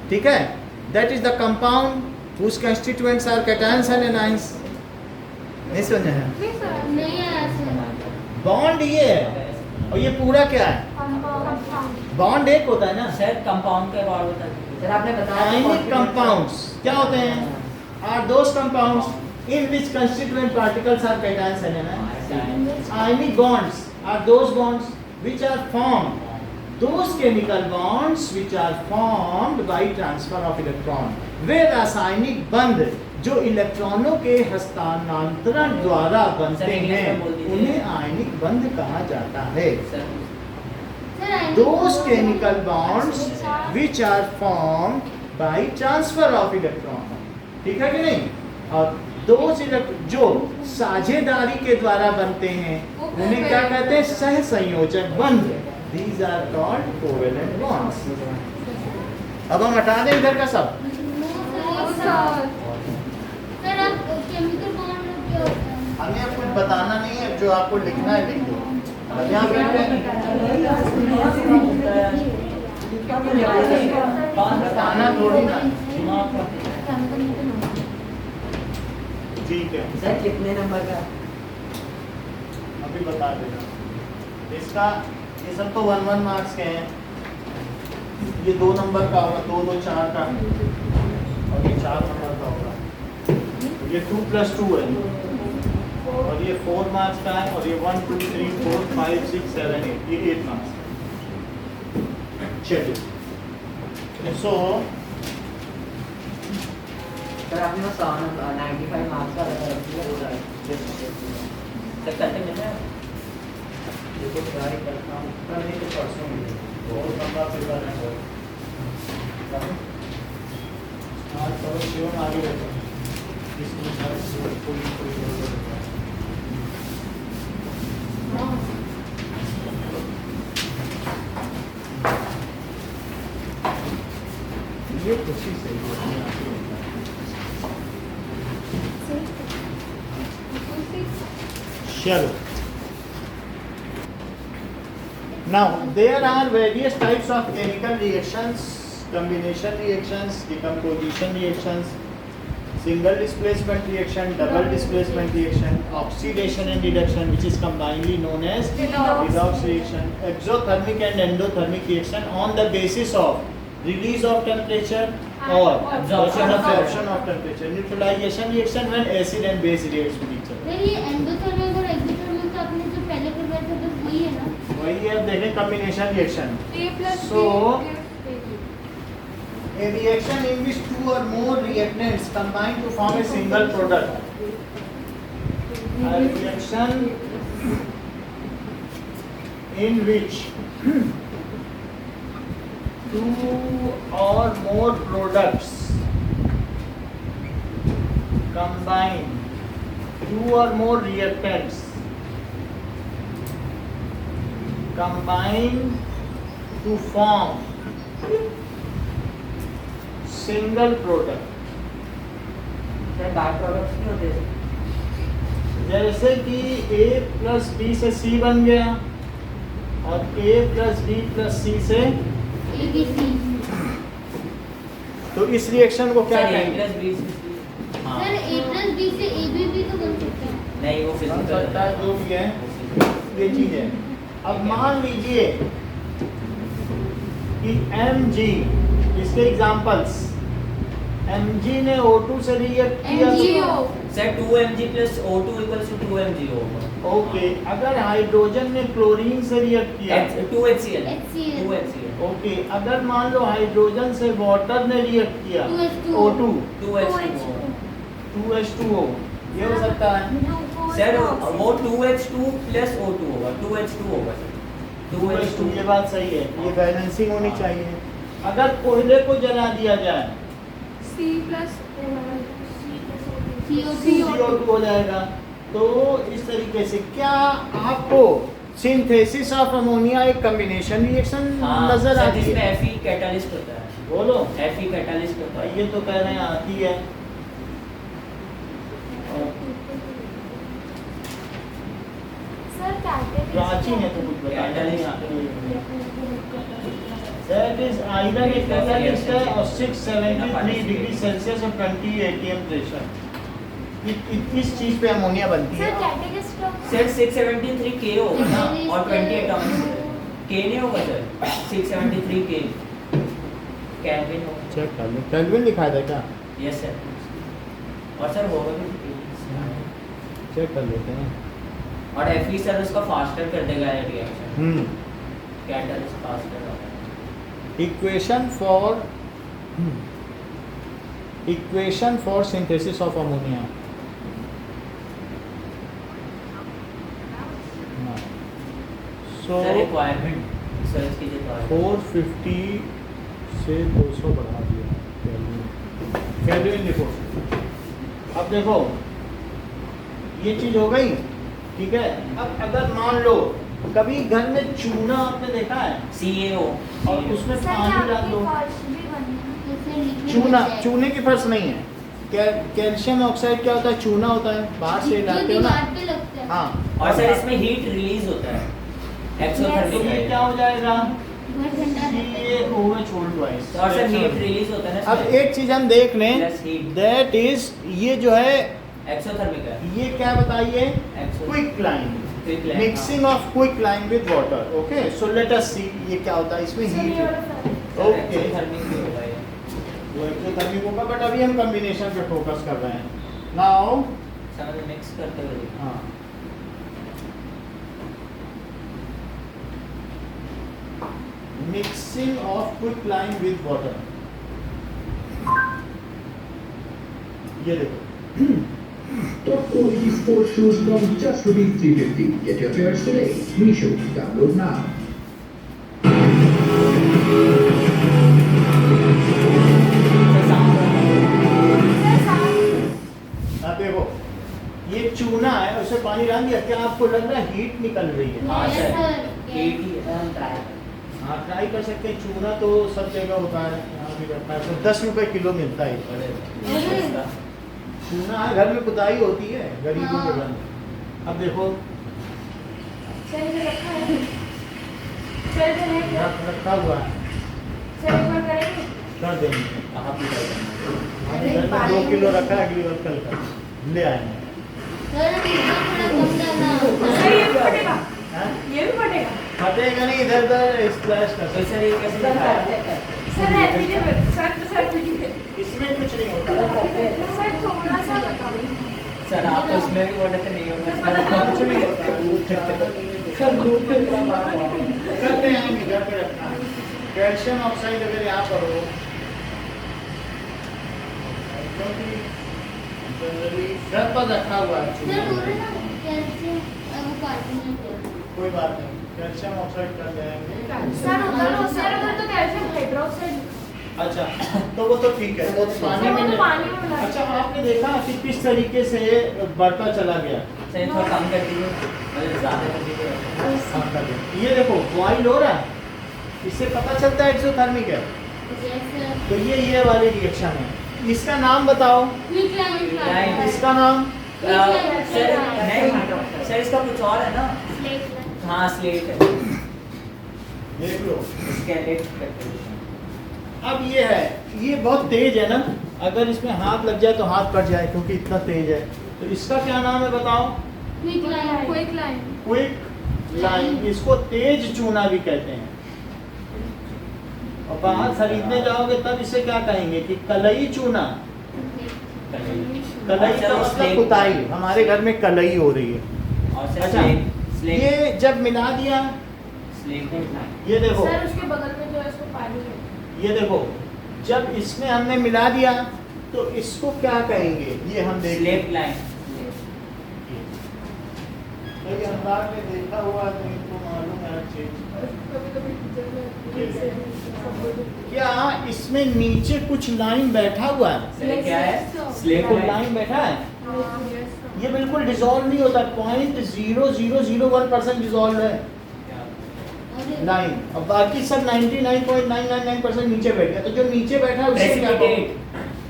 ठीक है, that is the compound whose constituents are cations and anions. नहीं समझे हैं? नहीं सर नहीं है ऐसे। बॉन्ड ये है और ये पूरा क्या है? कंपाउंड बॉन्ड एक होता है ना। सर कंपाउंड का और बता दीजिए। सर आपने बताया आयनिक कंपाउंड्स क्या होते हैं? Are those compounds in which constituent particles are cations and anions. Ionic bonds are those bonds which are formed, those chemical bonds which are formed by transfer of electron. वे रासायनिक बंध जो इलेक्ट्रॉनों के हस्तांतरण द्वारा बनते सर, इंग्लिश हैं में बोल दीजिए। उन्हें आयनिक बंध कहा जाता है। Sir sir ionic Those bond- chemical bonds which are formed by transfer of electron, ठीक है कि नहीं? और those जो साझेदारी के द्वारा बनते हैं उन्हें क्या कहते हैं? सह संयोजक बंध। These are called covalent bonds। अब हम हटा दें इधर का सब। सर सर आप केमिकल बॉन्ड क्या होता है? हमें अब कुछ बताना नहीं है, जो आपको लिखना है लिख दो। अब यहाँ बताना थोड़ी ना, ठीक है सर कितने नंबर का? अभी बता देना। इसका ये सब तो 1-1 मार्क्स के हैं। ये 2 नंबर का होगा, 2-2 4 का, और ये 4 नंबर का होगा। ये 2+2 है और ये 4 मार्क्स का है और ये 1 2 3 4 5 6 7 8 ये 8 मार्क्स। चलिए सो सर आपने 95 मार्क्स का रखा सर करते मिलते हैं। ये तो ट्राई करता हूँ, कल नहीं तो परसों मिले। बहुत लंबा पेपर है। आज चलो शिवम आगे बैठो। इसमें कोई ये खुशी से ही अपने आप ही होता है। चलो now there are various types of chemical reactions, combination reactions, decomposition reactions, single displacement reaction, double displacement reaction, oxidation and reduction, which is combinedly known as redox reaction, exothermic and endothermic reaction on the basis of release of temperature और Absorption of absorption of temperature, neutralization reaction when acid and base reacts with each other. Sir ये endothermic और exothermic तो आपने जो पहले करवाया था बस वही है ना? वही है, देखें combination reaction. A plus So, B gives a reaction in which two or more reactants combine to form a single product. A reaction in which two or more products combine, two or more reactants combine to form single product. Sir by products नहीं होते sir? जैसे कि A plus B से C बन गया और A plus B प्लस C से, ABC. तो इस रिएक्शन को क्या सर A कहेंगे? plus B से हाँ, सर A plus B से AB भी तो बन सकता है. नहीं वो बन फिजिकल सकता है, जो भी है ये चीज है. अब मान लीजिए कि Mg, इसके एग्जांपल्स, Mg ने O2 से रिएक्ट किया MgO. Sir 2mg plus O2 equals to 2mg होगा. ओके, अगर हाइड्रोजन ने क्लोरीन से रिएक्ट किया, 2HCl. HCl. 2HCl. ओके, अगर मान लो हाइड्रोजन से वाटर ने रिएक्ट किया, 2H2O. O2 2H2O. 2H2O, ये हो सकता है. सर वो 2H2 plus O2 होगा. 2H2 होगा सर. 2H2, ये बात सही है, ये बैलेंसिंग होनी चाहिए. अगर कोयले को जला दिया जाए C plus CO2. CO2 हो जाएगा. तो इस तरीके से क्या आपको सिंथेसिस ऑफ अमोनिया एक कॉम्बिनेशन रिएक्शन हाँ नजर सर आती जिसमें है? Fe कैटालिस्ट होता है. बोलो. Fe कैटालिस्ट होता है. ये तो कह रहे हैं आती है. सर catalyst प्राचीन है तो कुछ बता That is either a catalyst है और 673 डिग्री सेल्सियस और 20 atm प्रेशर. इस चीज पे अमोनिया बनती सर है. catalyst of सर 673 K होगा ना और 20 एटॉम्स. K नहीं होगा सर. 673 K केल्विन होगा. चेक कर लो, केल्विन दिखाया था क्या? Yes sir. और सर होगा भी चेक कर लेते हैं. और Fe सर उसका फास्टर कर देगा ये रिएक्शन. हम्म. कैटालिस्ट फास्टर होगा. equation for synthesis of ammonia. Now, so sir requirement search कीजिए तो आएगा. 450 से 200 बढ़ा दिया केल्विन लिखो. अब देखो ये चीज हो गई, ठीक है. अब अगर मान लो कभी घर में चूना आपने देखा है CaO. और उसमें सर पानी डाल दो. फर्श भी बनी है. तो फिर liquid चूना, बन जाएगा. चूने की फर्श नहीं है. कैल्शियम ऑक्साइड क्या होता है? चूना होता है, बाहर से जो डालते हो ना. दीवार पे लगता है. हाँ, और सर इसमें हीट रिलीज होता है. तो एक्सोथर्मिक ये है. क्या हो जाएगा? घर ठंडा रहता है. CaOH whole twice. और सर हीट रिलीज होता है ना. अब एक चीज हम देख लें, Plus heat. दैट इज ये जो है एक्सोथर्मिक है. ये क्या बताइए? Exo- quicklime, Quick line, mixing of quicklime with water. Okay, so let us see ये क्या होता है. इसमें सर हीट ये है. वाला सर. हाँ. ओके, एक्सोथर्मिक भी होगा ये. वो एक्सोथर्मिक होगा, बट अभी हम कॉम्बिनेशन पे फोकस कर रहे हैं. नाउ समझ मिक्स करते हुए. हाँ, mixing of quicklime with water. ये देखो, Top quality sports shoes from just ₹350. Get your pairs today. Meesho. Download now. अब देखो ये चूना है, उसे पानी डाल दिया, क्या आपको लग रहा है हीट निकल रही है? हाँ Yes, सर. sir. हीट ही है. हम ट्राई हाँ, ट्राई कर सकते हैं. चूना तो सब जगह होता है, यहाँ भी रहता है. तो 10 रुपए किलो मिलता है. अरे. चूना है, घर में पुताई होती है गरीबों के हाँ. घर में. अब देखो सर ये रखा है. सर ये है क्या? रखा हुआ है, सर एक बार करेंगे. कर देंगे. कहाँ पे जाएगा? हमारे घर में 2 किलो रखा है, अगली बार कल कर ले आएंगे. सर इसका थोड़ा कम डालना. सर ये भी फटेगा. हाँ? ये भी फटेगा. फटेगा नहीं, इधर उधर स्प्लैश कर तो सकते सर ये कैसे दिखाया? सर इसमें कुछ नहीं होता। सर थोड़ा सा बताओ। सर आप तो उसमें भी बोले थे नहीं होगा। कुछ नहीं होता। करते हैं घर पे रखना है। कैल्शियम ऑक्साइड अगर यहाँ पर हो, क्योंकि घर पर रखा हुआ है सर बोल रहे ना कैल्शियम वो कार्बोनेट है। कोई बात नहीं, कैल्शियम ऑक्साइड कर जाएंगे। सर उधर तो कैल्शियम हाइड्रोक्साइड। अच्छा, तो वो तो ठीक है, वो पानी में नहीं। पानी में मिला। अच्छा, आपने देखा कि किस तरीके से बढ़ता चला गया। सर थोड़ा कम कर दीजिए, मतलब ज़्यादा कर दीजिए। हाँ, कर दे। ये देखो बॉइल हो रहा है, इससे पता चलता है एक्सोथर्मिक है। जैसे तो ये वाली रिएक्शन है। इसका नाम बताओ। Right. इसका नाम सर नहीं सर, इसका कुछ और है ना। हाँ स्लेट है, देख लो। स्केलेट करते हैं। अब ये है, ये बहुत तेज है ना, अगर इसमें हाथ लग जाए तो हाथ कट जाए क्योंकि इतना तेज है। तो इसका क्या नाम है बताओ। Quick line. Quick line. इसको तेज चूना भी कहते हैं। और बाहर खरीदने जाओगे तब इसे क्या कहेंगे कि कलई चूना। कलई का मतलब कुताई। हमारे घर में कलई हो रही है। और सर अच्छा, स्लेट ये जब मिला दिया, स्लेट ये देखो, सर उसके बगल में जो है उसको पानी है। ये देखो, जब इसमें हमने मिला दिया तो इसको क्या कहेंगे, ये हम देख लें। Slaked lime. कई अंदाज में देखा हुआ तो इनको मालूम है हर चीज। कभी-कभी टीचर में क्या इसमें नीचे कुछ लाइन बैठा हुआ है? सर क्या है? स्लेट कुछ लाइन। लाइन बैठा है, ये बिल्कुल डिसॉल्व नहीं होता। 0.0001% डिसॉल्व है लाइन, और बाकी सब 99.999% नीचे बैठ गया। तो जो नीचे बैठा है उससे क्या कहोगे? प्रेसिपिटेट।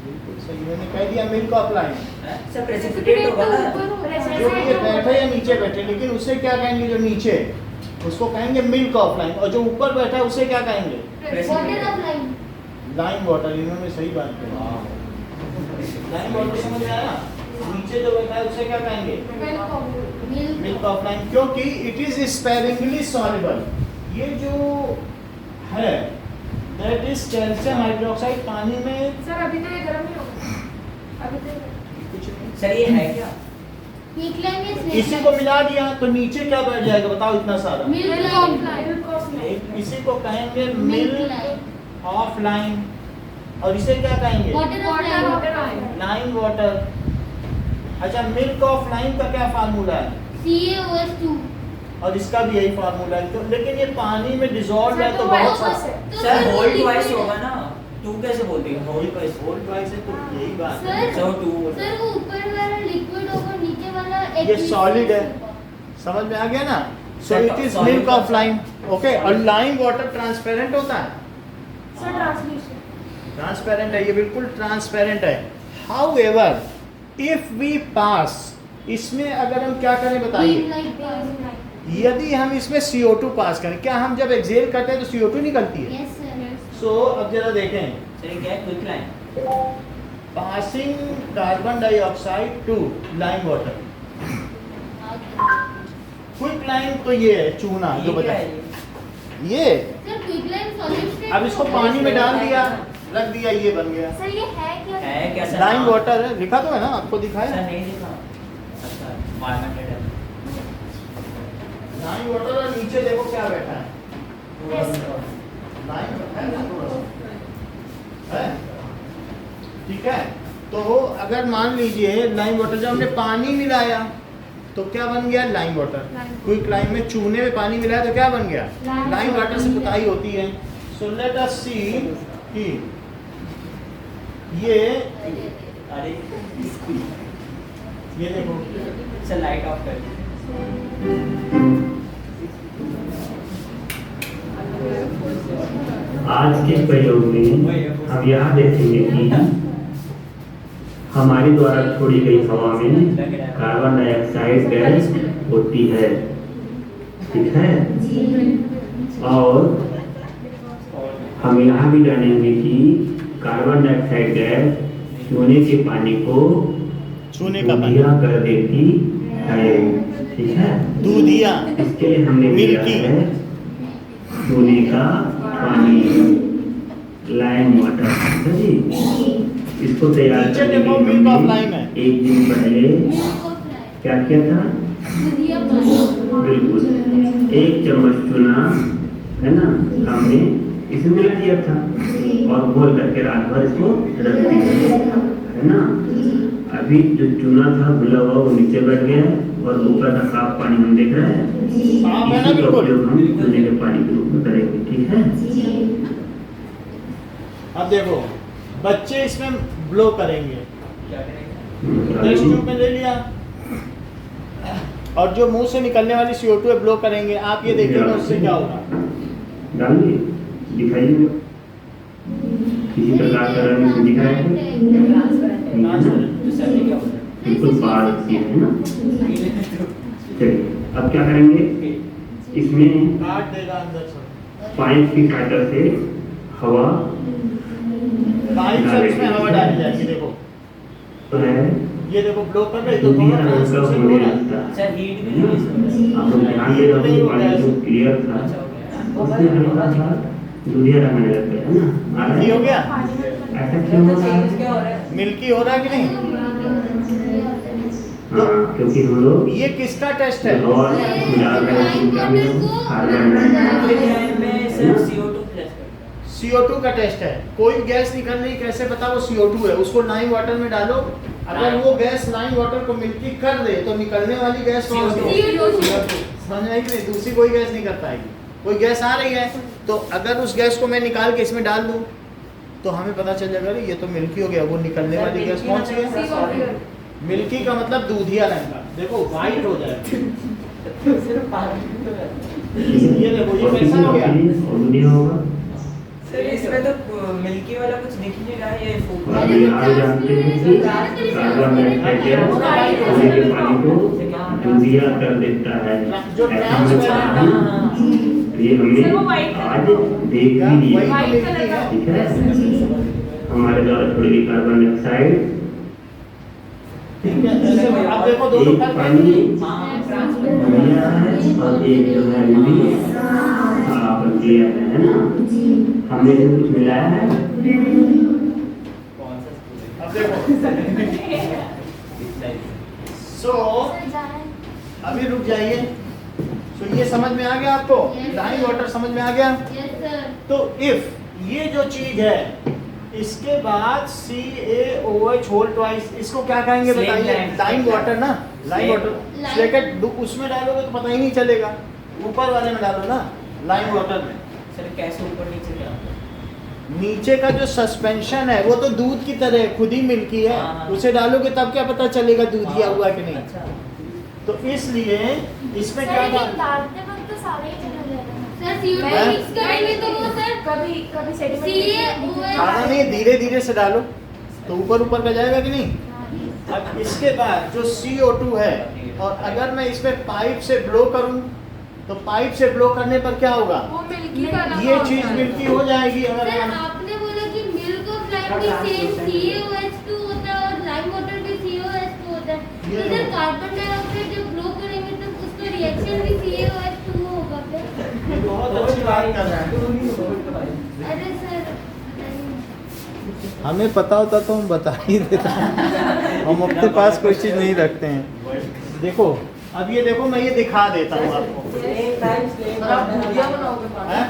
बिल्कुल सही, मैंने कह दिया milk of line. Sir precipitate होगा ना। जो ये बैठे या नीचे बैठे, लेकिन उससे क्या कहेंगे जो नीचे, उसको कहेंगे मिल्क ऑफ लाइन। और जो ऊपर बैठा है उसे क्या कहेंगे? Water of line. Line water. इन्होंने सही बात कही। लाइन वाटर समझ में आया। नीचे जो बैठा है उसे क्या कहेंगे? मिल्क ऑफ लाइन, क्योंकि इट इज स्पेरिंगली सॉल्युबल। ये जो है दैट इज कैल्शियम हाइड्रोक्साइड पानी में। सर अभी तो ये गर्म नहीं होगा। अभी तो कुछ नहीं। सर ये है क्या? क्विक लाइन या स्लेट इसी को मिला दिया तो नीचे क्या बैठ जाएगा बताओ, इतना सारा। मिल्क इसी को कहेंगे milk milk line. Of line. और इसे क्या कहेंगे? Water of line. Line water. अच्छा, मिल्क ऑफ लाइन का क्या फार्मूला है? CaOH2। और इसका भी यही फार्मूला है। तो लेकिन ये पानी में डिसॉल्व है तो बहुत सा। सर होल ट्वाइस होगा ना, टू कैसे बोलते हैं? Whole twice. होल ट्वाइस है तो यही बात है। Sir so to. सर वो ऊपर वाला लिक्विड होगा, नीचे वाला ये सॉलिड है, समझ में आ गया ना। So it is milk of line. Okay, और लाइन वाटर ट्रांसपेरेंट होता है। Sir translation. ट्रांसपेरेंट है, ये बिल्कुल ट्रांसपेरेंट है। However if we pass, इसमें अगर हम क्या करें बताइए, यदि हम इसमें CO2 पास करें, क्या हम जब एक्सेल करते हैं तो CO2 निकलती है? Yes sir. सो अब जरा देखें, सर ये क्या है? Quicklime. Passing carbon dioxide to lime water. Quicklime तो ये है चूना जो ये क्या बता है? ये। Sir quick line solid state. अब इसको पानी में डाल दिया, रख दिया, ये बन गया सर ये है क्या? है क्या सर? लाइन वाटर है। लिखा तो है ना, आपको सर दिखाया नहीं दिखा। अच्छा फॉर्मेटेड है। Line water. और नीचे देखो क्या बैठा है, लाइन है ना, थोड़ा सा है। ठीक है, तो अगर मान लीजिए लाइन वाटर जब हमने पानी मिलाया तो क्या बन गया? Line water. क्विक लाइन में चूने में पानी मिलाया तो क्या बन गया? लाइन वाटर से पुताई होती है। सो लेट अस सी कि ये अरे देखो, सर लाइट ऑफ कर दीजिए। आज के प्रयोग में हम यह देखेंगे कि हमारे द्वारा छोड़ी गई हवा में कार्बन डाइऑक्साइड गैस होती है, ठीक है। और हम यह भी जानेंगे कि कार्बन डाइऑक्साइड गैस चूने के पानी को चूने का पानी दूधिया कर देती है, ठीक है। दूधिया, इसके लिए हमने लिया मिल्की। है चूने का पानी, लाइम वाटर, ठीक है जी। इसको तैयार नीचे करने देखो के लिए milk of हमने lime है। एक दिन पहले मिल्क ऑफ लाइम, क्या किया था? दूधिया पानी, बिल्कुल 1 चम्मच चूना है ना, हमने इसमें मिला दिया था और घोल करके रात भर इसको रख दिया, है ना। अभी जो चूना था घुला हुआ वो नीचे बैठ गया है और ऊपर का साफ पानी हम देख रहे हैं। साफ है ना इसी का बिल्कुल। उपयोग हम पीने के पानी के रूप में करेंगे, ठीक है। अब देखो बच्चे इसमें ब्लो करेंगे, क्या करेंगे? टेस्ट ट्यूब में ले लिया और जो मुंह से निकलने वाली CO2 है ब्लो करेंगे। आप ये देखिएगा उससे क्या होगा। डालिए, दिखाइए किसी प्रकार का रंग दिख रहा है तो सर ने क्या बोला? बिल्कुल पारदर्शी है ना। चलिए अब क्या करेंगे, इसमें काट देगा अंदर से, पाइप की सहायता से हवा पाइप से इसमें हवा डाली जाएगी। देखो तो है, ये देखो ब्लो कर रहे तो दूधिया थोड़ा रंग का ट्रांसमिशन होने हो रहा है। लगता है। सर हीट भी रिलीज हो रहा है। आप लोग ध्यान दे रहे हो, पानी जो क्लियर था अच्छा हो गया। उसमें हल्का सा दूधिया रंग आने लग गया, है ना। आ रहा ये हो है? गया, ऐसा क्यों हो रहा है? क्या हो रहा है? मिल्की हो रहा है कि नहीं? हाँ, क्योंकि हम लोग ये किसका टेस्ट है? और मिला रहे हैं इनका भी कार्बन डाइऑक्साइड में सर CO2 प्लस करता है। CO2 का टेस्ट है। कोई गैस निकल रही, कैसे पता वो CO2 है? उसको लाइम वाटर में डालो, अगर वो गैस लाइम वाटर को मिल्की कर दे तो निकलने वाली गैस कौन सी है? CO2। समझ में आई कि नहीं? दूसरी कोई गैस नहीं कर पाएगी। कोई गैस आ रही है तो अगर उस गैस को मैं निकाल के इसमें डाल दूं तो हमें पता चल जाएगा ये तो मिल्की हो गया। वो निकलने वाली गैस कौन सी है? मिल्की का मतलब दूधिया रंग का। देखो व्हाइट हो जाएगा। ये देखो ये और कैसा हो गया? और दूधिया होगा। सर इसमें तो मिल्की वाला कुछ दिख नहीं रहा है, ये फूक और अभी आप जानते हैं कि कार्बन डाइऑक्साइड गैस पानी के पानी को दूधिया कर देता है, जो ऐसा हमने पढ़ा है ना। तो ये हमने आज देख भी लिया, व्हाइट मिल्की है। ठीक है। हमारे द्वारा छोड़ी गई कार्बन डाइऑक्साइड ठीक है, ऐसे अब देखो एक दोनों फर्क पानी है। दूधिया है और एक जो है भी साफ क्लियर है ना। हमने जो कुछ मिलाया है कौन सा स्कूल है? अब देखो सो अभी रुक जाइए। सो ये समझ में आ गया आपको? Yes, lime sir. वाटर समझ में आ गया? Yes sir. तो इफ ये जो चीज है इसके बाद CaOH होल ट्वाइस, इसको क्या कहेंगे Slate बताइए? lime. लाइम वाटर ना, lime Slate. Water. Lime. Slitted उसमें डालोगे तो पता ही नहीं चलेगा, ऊपर वाले में डालो ना, लाइम वाटर में। सर कैसे ऊपर नीचे क्या? नीचे का जो सस्पेंशन है वो तो दूध की तरह है, खुद ही मिल्की है। हाँ। उसे डालोगे तब क्या पता चलेगा दूधिया हुआ कि नहीं? अच्छा। तो इसलिए इसमें सर क्या लेकिन था? डालते वक्त तो सारे ही चले जा रहे हैं। सर CO2 मैं- मिक्स करेंगे तो वो सर कभी कभी खाना नहीं, धीरे धीरे से डालो तो ऊपर ऊपर का जाएगा कि नहीं। अब इसके बाद जो CO2 है, और अगर मैं इसमें पाइप से ब्लो करूं तो पाइप से ब्लो करने पर क्या होगा? वो मिल्की का ये चीज मिल्की हो जाएगी। अगर सर हम आपने बोला कि मिल्क ऑफ लाइम भी सेम CaOH2 होता है और लाइम वाटर भी CaOH2 होता है। ये तो सर कार्बन डाइऑक्साइड जब ब्लो करेंगे तो उसका रिएक्शन भी CaOH2 होगा फिर? ये बहुत अच्छी बात कर रहे हैं। अरे सर हमें पता होता तो हम बता ही देते। हम अपने पास कोई चीज़ नहीं रखते हैं। देखो अब ये देखो, मैं ये दिखा देता हूँ आपको। हैं?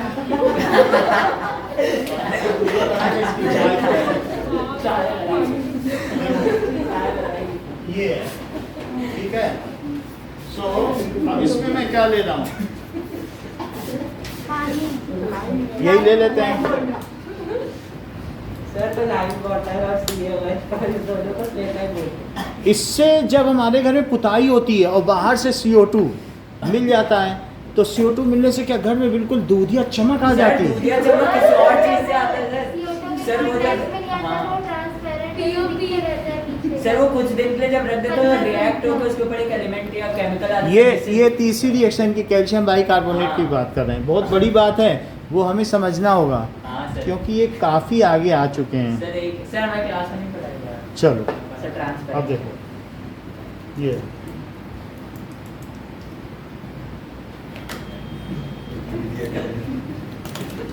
ये है, ठीक है। सो अब इसमें मैं क्या ले रहा हूँ? यही ले लेते हैं। सर तो लाइम वाटर और CaOH दोनों को स्लेट लाइम बोलते हैं। इससे जब हमारे घर में पुताई होती है और बाहर से CO2 मिल जाता है तो CO2 मिलने से क्या घर में बिल्कुल दूधिया चमक आ जाती है। दूधिया चमक किसी और चीज से आता है सर वो जब सर वो कुछ दिन के लिए जब रख देते तो रिएक्ट होकर उसके ऊपर एक एलिमेंट या केमिकल आता है। ये तीसरी रिएक्शन की कैल्शियम बाइकार्बोनेट की बात कर रहे हैं। बहुत बड़ी बात है, वो हमें समझना होगा हाँ सर। क्योंकि ये काफ़ी आगे आ चुके हैं। सर हमारे क्लास में नहीं पढ़ाया गया। चलो सर ट्रांसफर। अब देखो ये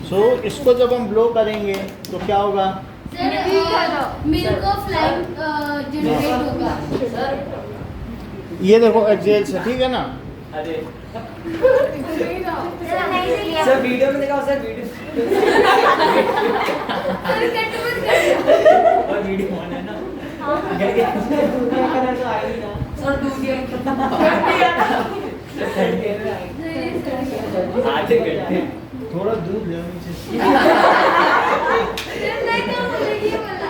सो इसको जब हम ब्लो करेंगे तो क्या होगा? Sir milk of life generate होगा। ये देखो एक्सेल से, ठीक है ना? अरे सर नहीं लिया सर वीडियो में दिखाओ सर, वीडियो सर कट मत कर। और वीडियो ऑन है ना? सर दूधिया आधे घंटे थोड़ा दूध ले नीचे से। सर मैं क्या बोला ये वाला?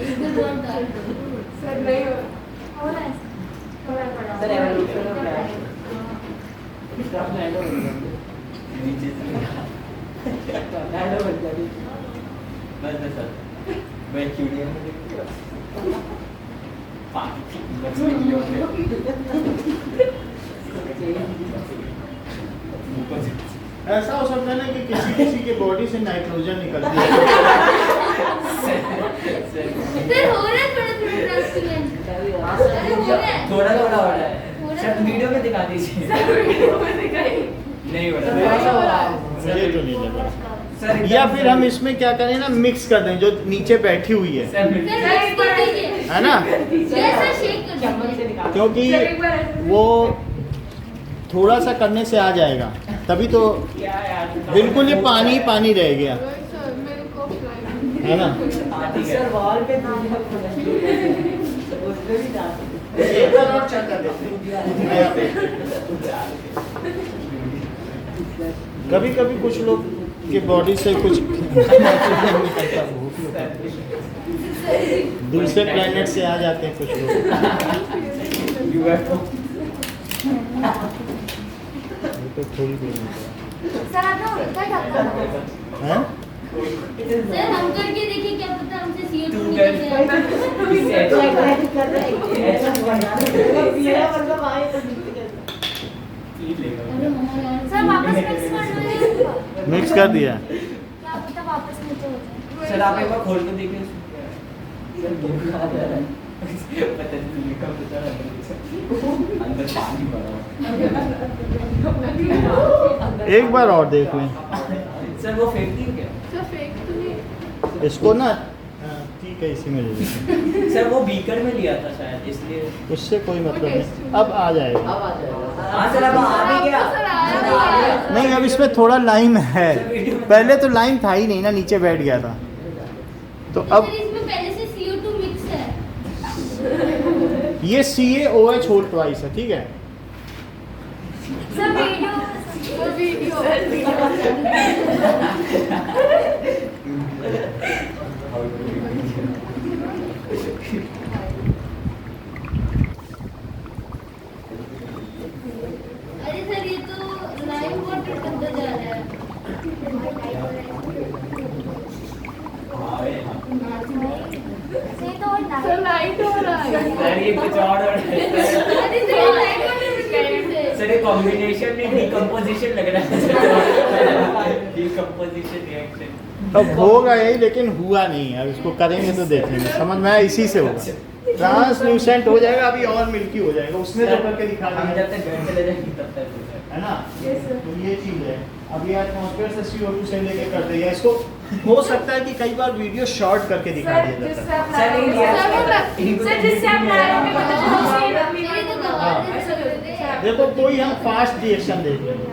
इधर बहुत डाल दो। सर नहीं हो रहा है थोड़ा पड़ा सर एवोल्यूशन ऑफ लाइफ इसका लैंड हो गया नीचे से लैंड हो गया बस बस सर मैं क्यूरियस पानी ऐसा हो सकता है ना कि किसी किसी के बॉडी से नाइट्रोजन निकलती है। सर हो रहा है थोड़ा थोड़ा ट्रांसपेरेंट। अरे हो रहा है। थोड़ा थोड़ा हो रहा है हो रहा सर, है। वीडियो में दिखा दीजिए। नहीं हो रहा मुझे तो नहीं लगा। सर या फिर हम इसमें क्या करें ना, मिक्स कर दें जो नीचे बैठी हुई है, सर सर मिक्स कर दीजिए। है ना? जैसा शेक कर चम्मच से दीजिए। निकाल क्योंकि वो थोड़ा सा करने से आ जाएगा, तभी तो क्या यार बिल्कुल ये पानी पानी रह गया, है ना? सर वॉल पे दूधिया उसमें भी डाल एक बार और चेक कर देते हैं। कभी कभी कुछ लोग की बॉडी से कुछ दूसरे प्लेनेट से आ जाते हैं कुछ लोग। ये तो थोड़ी देर में सर आपने उल्टा ढक्कन लगाया हैं? सर हम करके देखिए, क्या पता हमसे CO2 तू निकल कर जाए। अरे मम्मा यार सर वापस मिक्स कर दो ये मिक्स कर दिया। क्या पता वापस नीचे हो जाए सर आप एक बार खोल के देखिए पता नहीं लिखा पता अंदर पानी भरा हुआ। एक बार और देख लें सर वो फेंकती है क्या? इसको ना। ठीक है, इसी में ले लेते हैं। सर वो बीकर में लिया था शायद, इसलिए। उससे कोई मतलब नहीं, अब आ जाएगा। अब आ जाएगा हाँ सर अब आ भी गया। नहीं, अब इसमें थोड़ा लाइम है, पहले तो लाइम था ही नहीं ना, नीचे बैठ गया था, तो अब सर इसमें पहले से CO2 मिक्स है। ये CaOH होल ट्वाइस है, ठीक है? सर वीडियो अरे सर ये तो लाइम वाटर बनता जा रहा है। से तो लाइट हो रहा है सर ये कुछ और हो रहा है। अरे सर ये लाइम वाटर बनता है। सर ये कॉम्बिनेशन में डिकम्पोजिशन लग रहा है। Decomposition reaction. अब होगा यही, लेकिन हुआ नहीं है। अब इसको करेंगे तो देखेंगे, समझ में आया? इसी से होगा, ट्रांसल्यूसेंट हो जाएगा, अभी और मिल्की हो जाएगा, उसमें तो करके दिखा हम देंगे, जब तक घर चले जाएंगे तब तक हो जाएगा। है ना? तो ये चीज है। अब ये एटमॉस्फेयर से CO2 से लेके कर देगा इसको। हो सकता है कि कई बार वीडियो शॉर्ट करके दिखा दिया जाता है। सर जिससे आप लाइव में पता चला मेरे तो गवा दे सर दे। देखो कोई हम फास्ट रिएक्शन देख लेंगे,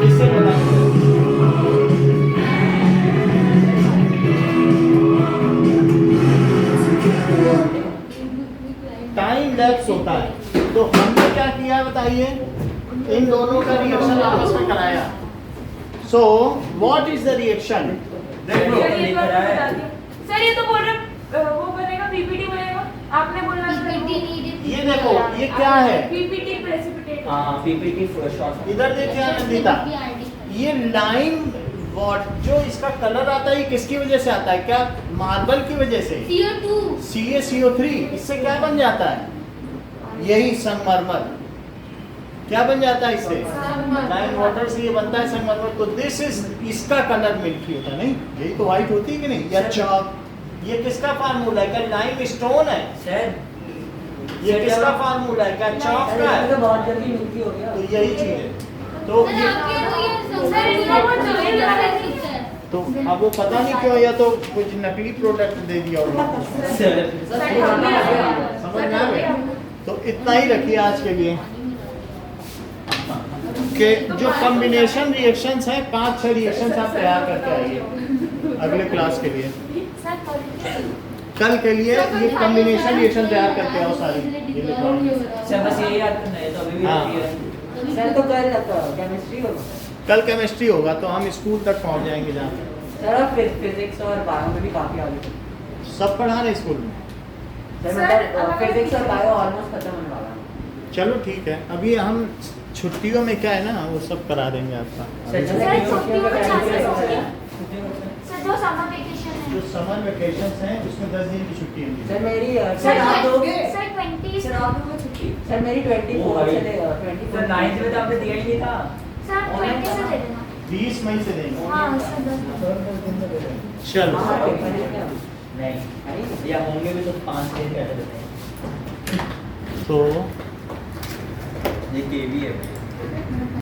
इससे पता चलेगा। टाइम लैप्स होता है, तो हमने क्या किया बताइए? इन दोनों का रिएक्शन आपस में कराया। So what is the reaction? देख लो, सर ये तो बोल रहे वो बनेगा पीपीटी बनेगा आपने बोला PPT needed। ये देखो, ये क्या है? पीपीटी प्रेसिपिटेट हाँ पीपीटी शॉर्ट। इधर देखिए आनंदिता, ये लाइम वॉट जो इसका कलर आता है, ये किसकी वजह से आता है? क्या मार्बल की वजह से? CO2। CaCO3, इससे क्या बन जाता है? यही संगमरमर। क्या बन जाता है इससे? लाइम वाटर से ये बनता है संगमरमर। तो दिस इज, इसका कलर मिल्की होता है, नहीं? यही तो व्हाइट होती है कि नहीं? या चॉक, ये किसका फार्मूला है? क्या लाइम स्टोन है? सर ये किसका फार्मूला है? क्या चॉक का है? तो बहुत जल्दी मिलती हो गया तो यही चीज है। तो सर ये आपके तो ये सब तो अब वो पता नहीं क्यों, या तो कुछ नकली प्रोडक्ट दे दिया होगा। सर समझ में आ गया? तो इतना ही रखिए आज के लिए कि जो कॉम्बिनेशन रिएक्शंस हैं 5-6 रिएक्शंस आप तैयार करके आइए अगले क्लास के लिए। कल के लिए ये कॉम्बिनेशन रिएक्शन तैयार करके आओ सारी, ये लिखो। सर बस यही याद करना है, तो अभी भी हाँ। बाकी है। सर तो कल केमिस्ट्री होगा। कल केमिस्ट्री होगा तो हम स्कूल तक पहुंच जाएंगे जहाँ पे सर अब फिजिक्स और बायो में भी काफी आगे। सब पढ़ा रहे स्कूल में। सर मतलब फिजिक्स और बायो ऑलमोस्ट खत्म होने वाला है। चलो ठीक है, अभी हम छुट्टियों में क्या है ना वो सब करा देंगे आपका। अभी सर छुट्टियों में छुट्टियों छुट्टियों का में टाइम सर जो समर वेकेशन है जो समर वेकेशंस हैं उसमें 10 दिन की छुट्टी होगी। सर मेरी सर आप दोगे? सर 20 सर आप दोगे छुट्टी? सर मेरी 24 ओ भाई। से लेगा 24 सर 9th में तो आपने दिया ही नहीं था। सर 20 से दे देना 20 मई से देंगे। हाँ सर 10 चलो हाँ, पेपर है क्या? नहीं, या होंगे भी तो 5 दिन कैसे देते हैं। तो ये केवी है भाई।